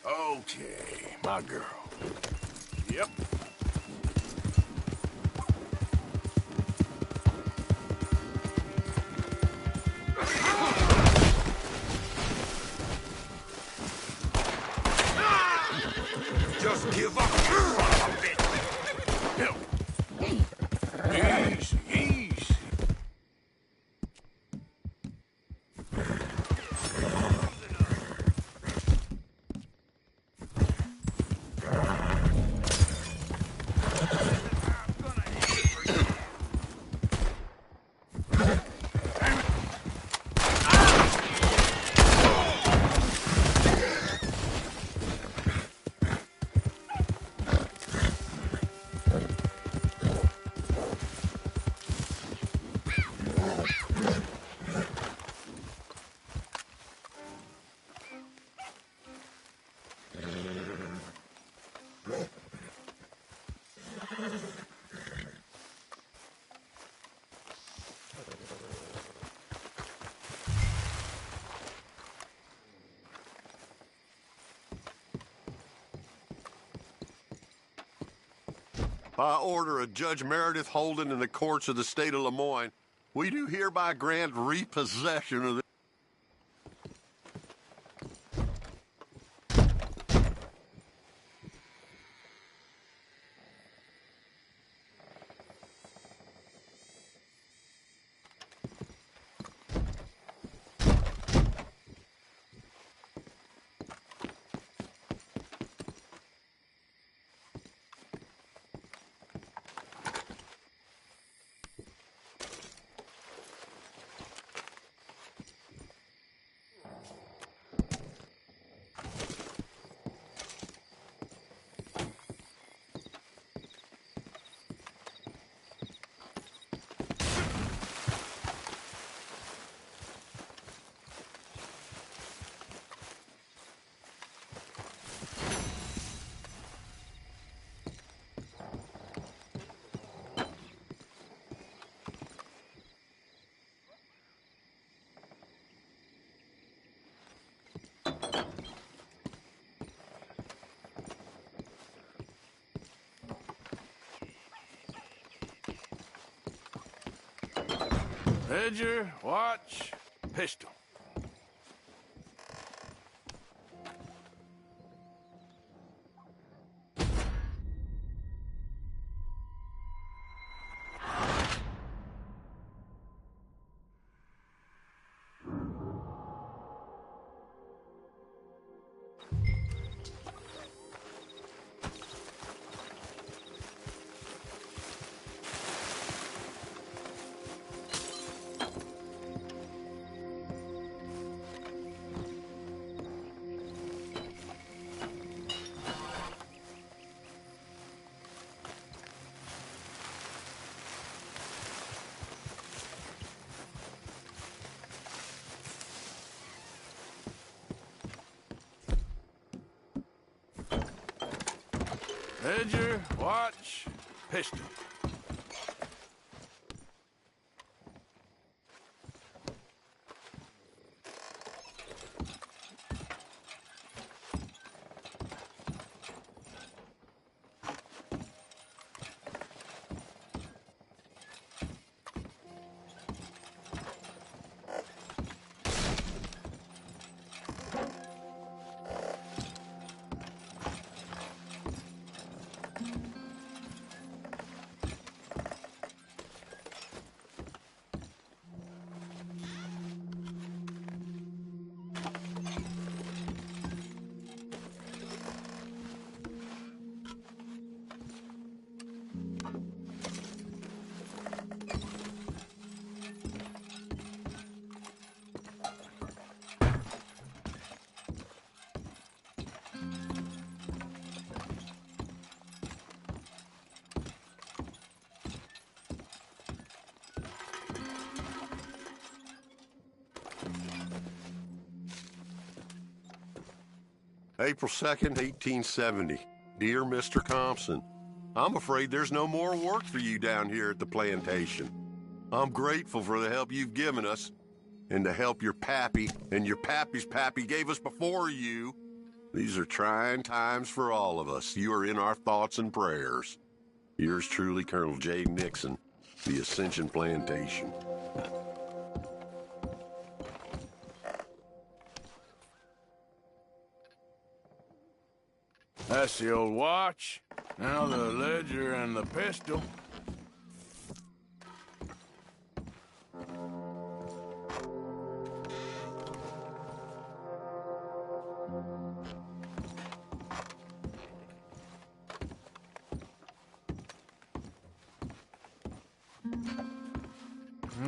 Okay, my girl. Yep. Just give up, you son of a bitch! Easy, easy. By order of Judge Meredith Holden in the courts of the state of Lemoyne, we do hereby grant repossession of the... Ledger, watch, pistol. Ledger, watch, pistol. April 2nd, 1870. Dear Mr. Thompson, I'm afraid there's no more work for you down here at the plantation. I'm grateful for the help you've given us, and the help your pappy and your pappy's pappy gave us before you. These are trying times for all of us. You are in our thoughts and prayers. Yours truly, Colonel J. Nixon, the Ascension Plantation. That's the old watch. Now the ledger and the pistol.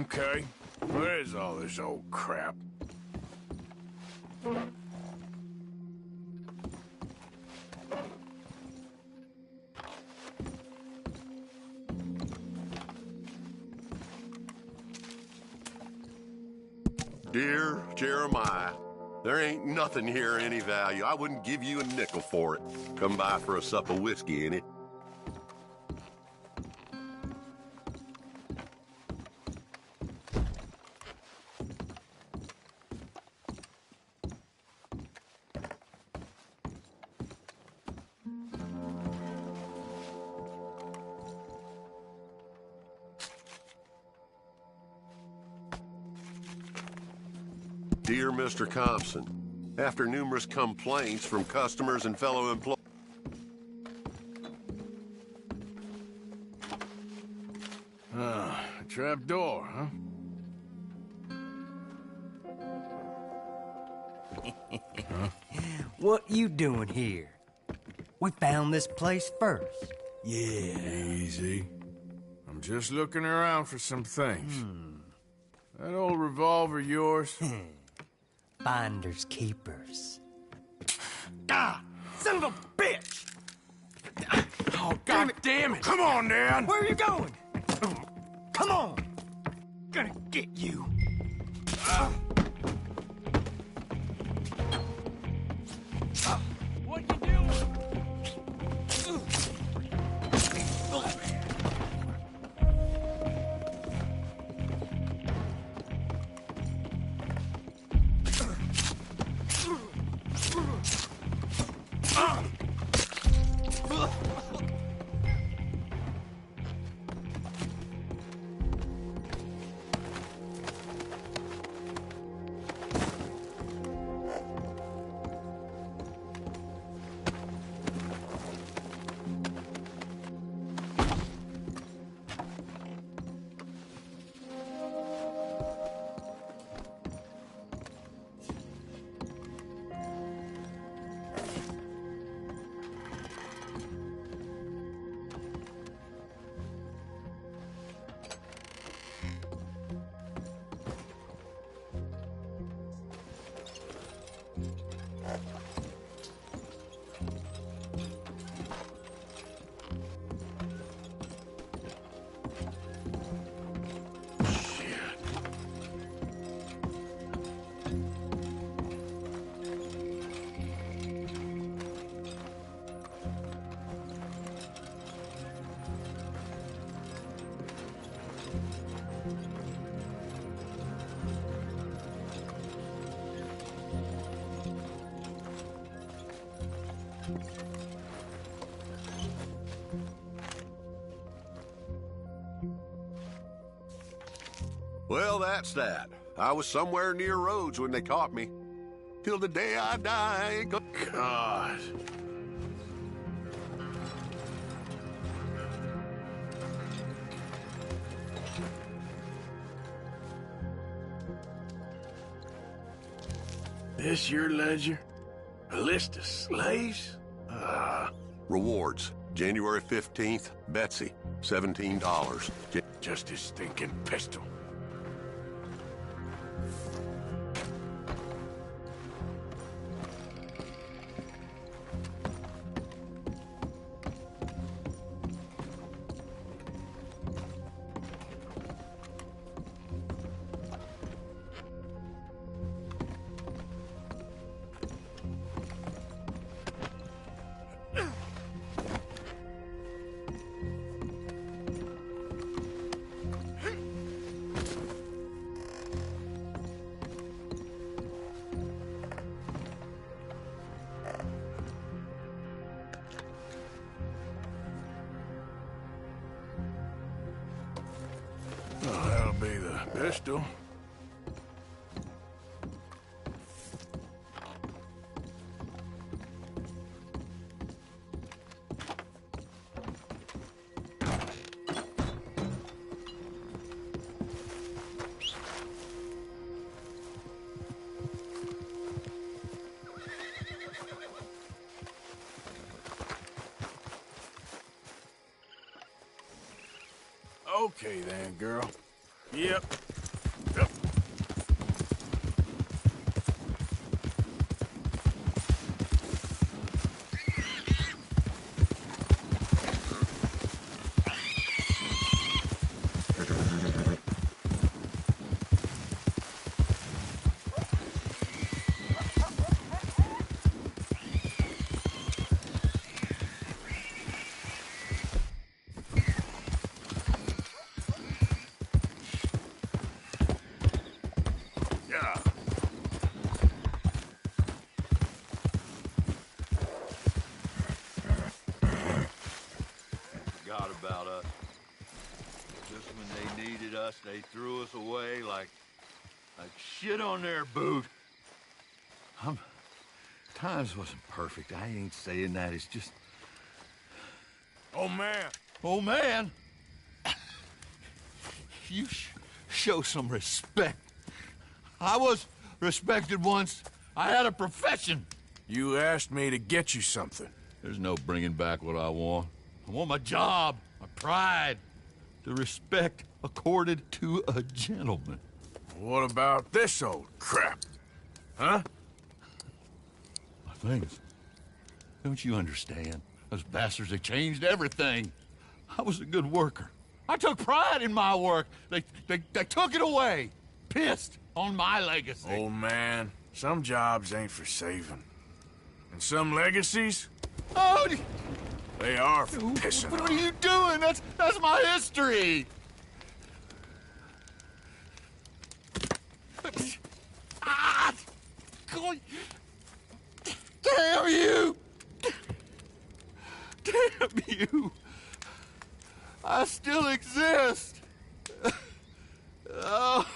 Okay, where is all this old crap? Dear Jeremiah, there ain't nothing here of any value. I wouldn't give you a nickel for it. Come by for a sup of whiskey, ain't it? Dear Mr. Compson, after numerous complaints from customers and fellow employees... A trap door, huh? What you doing here? We found this place first. Yeah. Easy. I'm just looking around for some things. That old revolver yours? Finders keepers. Ah! Son of a bitch! Oh, God damn it! Come on, Dan! Where are you going? Come on! Gonna get you. What you doing? Well, that's that. I was somewhere near Rhodes when they caught me. Till the day I die, I ain't gonna... God. This your ledger? A list of slaves? Rewards. January 15th, Betsy, $17. Just his stinking pistol. Oh, that'll be the pistol. Okay then, girl. Yep. Yep. Forgot about us. Just when they needed us, they threw us away like like shit on their boot. Times wasn't perfect. I ain't saying that. It's just... Oh, man. Oh, man? You show some respect. I was respected once. I had a profession. You asked me to get you something. There's no bringing back what I want. I want my job, my pride, the respect accorded to a gentleman. What about this old crap? Huh? My things. Don't you understand? Those bastards, they changed everything. I was a good worker. I took pride in my work. They took it away. Pissed on my legacy. Old man, some jobs ain't for saving. And some legacies? Oh, they are for pissing. What are you doing? That's my history. Ah! Damn you! Damn you! I still exist! Oh.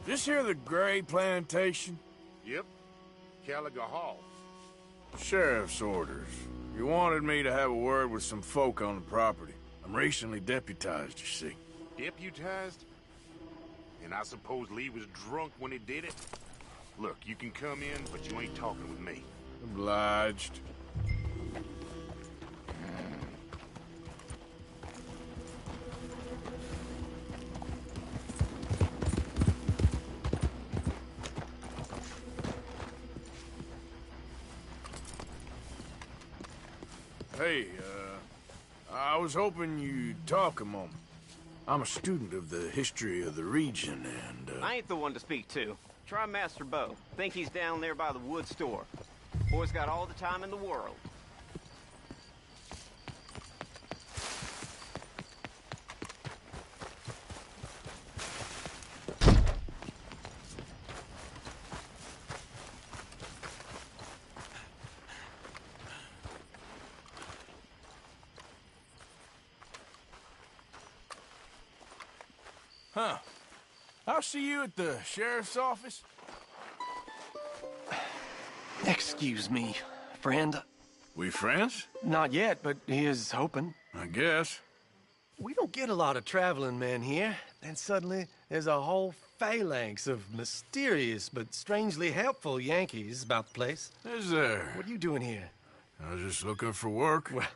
This here the Gray Plantation? Yep. Caliga Hall. Sheriff's orders. You wanted me to have a word with some folk on the property. I'm recently deputized, you see. Deputized? And I suppose Lee was drunk when he did it? Look, you can come in, but you ain't talking with me. Obliged. Hey, I was hoping you'd talk a moment. I'm a student of the history of the region, and, I ain't the one to speak to. Try Master Bo. Think he's down there by the wood store. Boy's got all the time in the world. Huh. I'll see you at the sheriff's office. Excuse me, friend. We friends? Not yet, but he is hoping. I guess. We don't get a lot of traveling men here. Then suddenly, there's a whole phalanx of mysterious but strangely helpful Yankees about the place. Is there? What are you doing here? I was just looking for work. Well,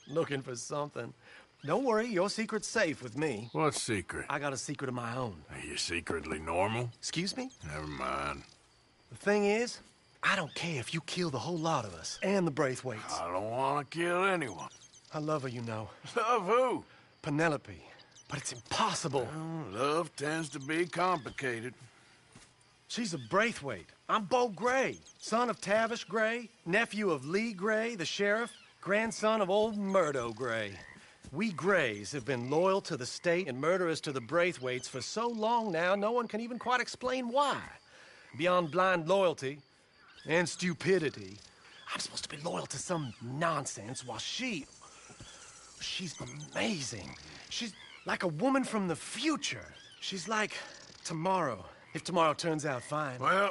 looking for something. Don't worry, your secret's safe with me. What secret? I got a secret of my own. Are you secretly normal? Excuse me? Never mind. The thing is, I don't care if you kill the whole lot of us and the Braithwaites. I don't want to kill anyone. I love her, you know. Love who? Penelope. But it's impossible. Well, love tends to be complicated. She's a Braithwaite. I'm Bo Gray, son of Tavish Gray, nephew of Lee Gray, the sheriff, grandson of old Murdo Gray. We Grays have been loyal to the state and murderers to the Braithwaites for so long now, no one can even quite explain why. Beyond blind loyalty and stupidity, I'm supposed to be loyal to some nonsense while she's amazing. She's like a woman from the future. She's like tomorrow, if tomorrow turns out fine. Well,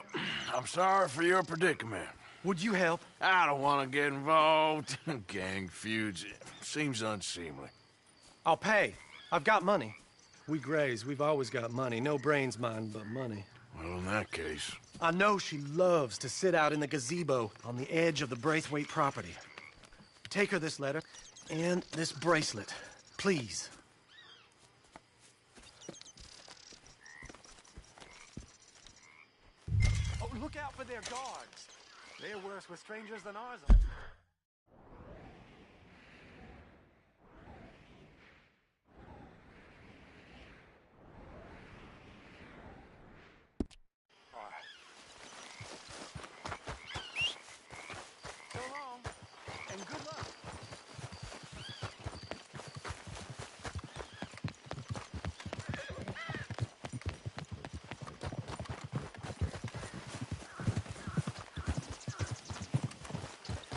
I'm sorry for your predicament. Would you help? I don't want to get involved. Gang feuds seems unseemly. I'll pay. I've got money. We Grays, we've always got money. No brains, mind, but money. Well, in that case... I know she loves to sit out in the gazebo on the edge of the Braithwaite property. Take her this letter and this bracelet, please. Oh, look out for their guards. They're worse with strangers than ours are. So long, and good luck.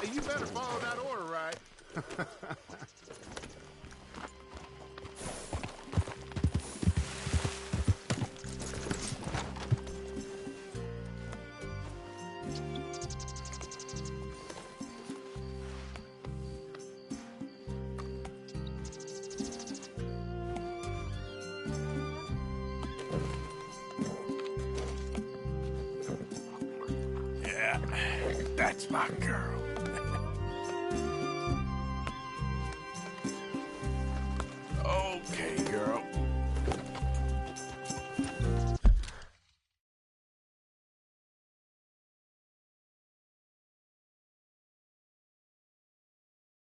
Hey, you better follow that order, right? Yeah, that's my girl.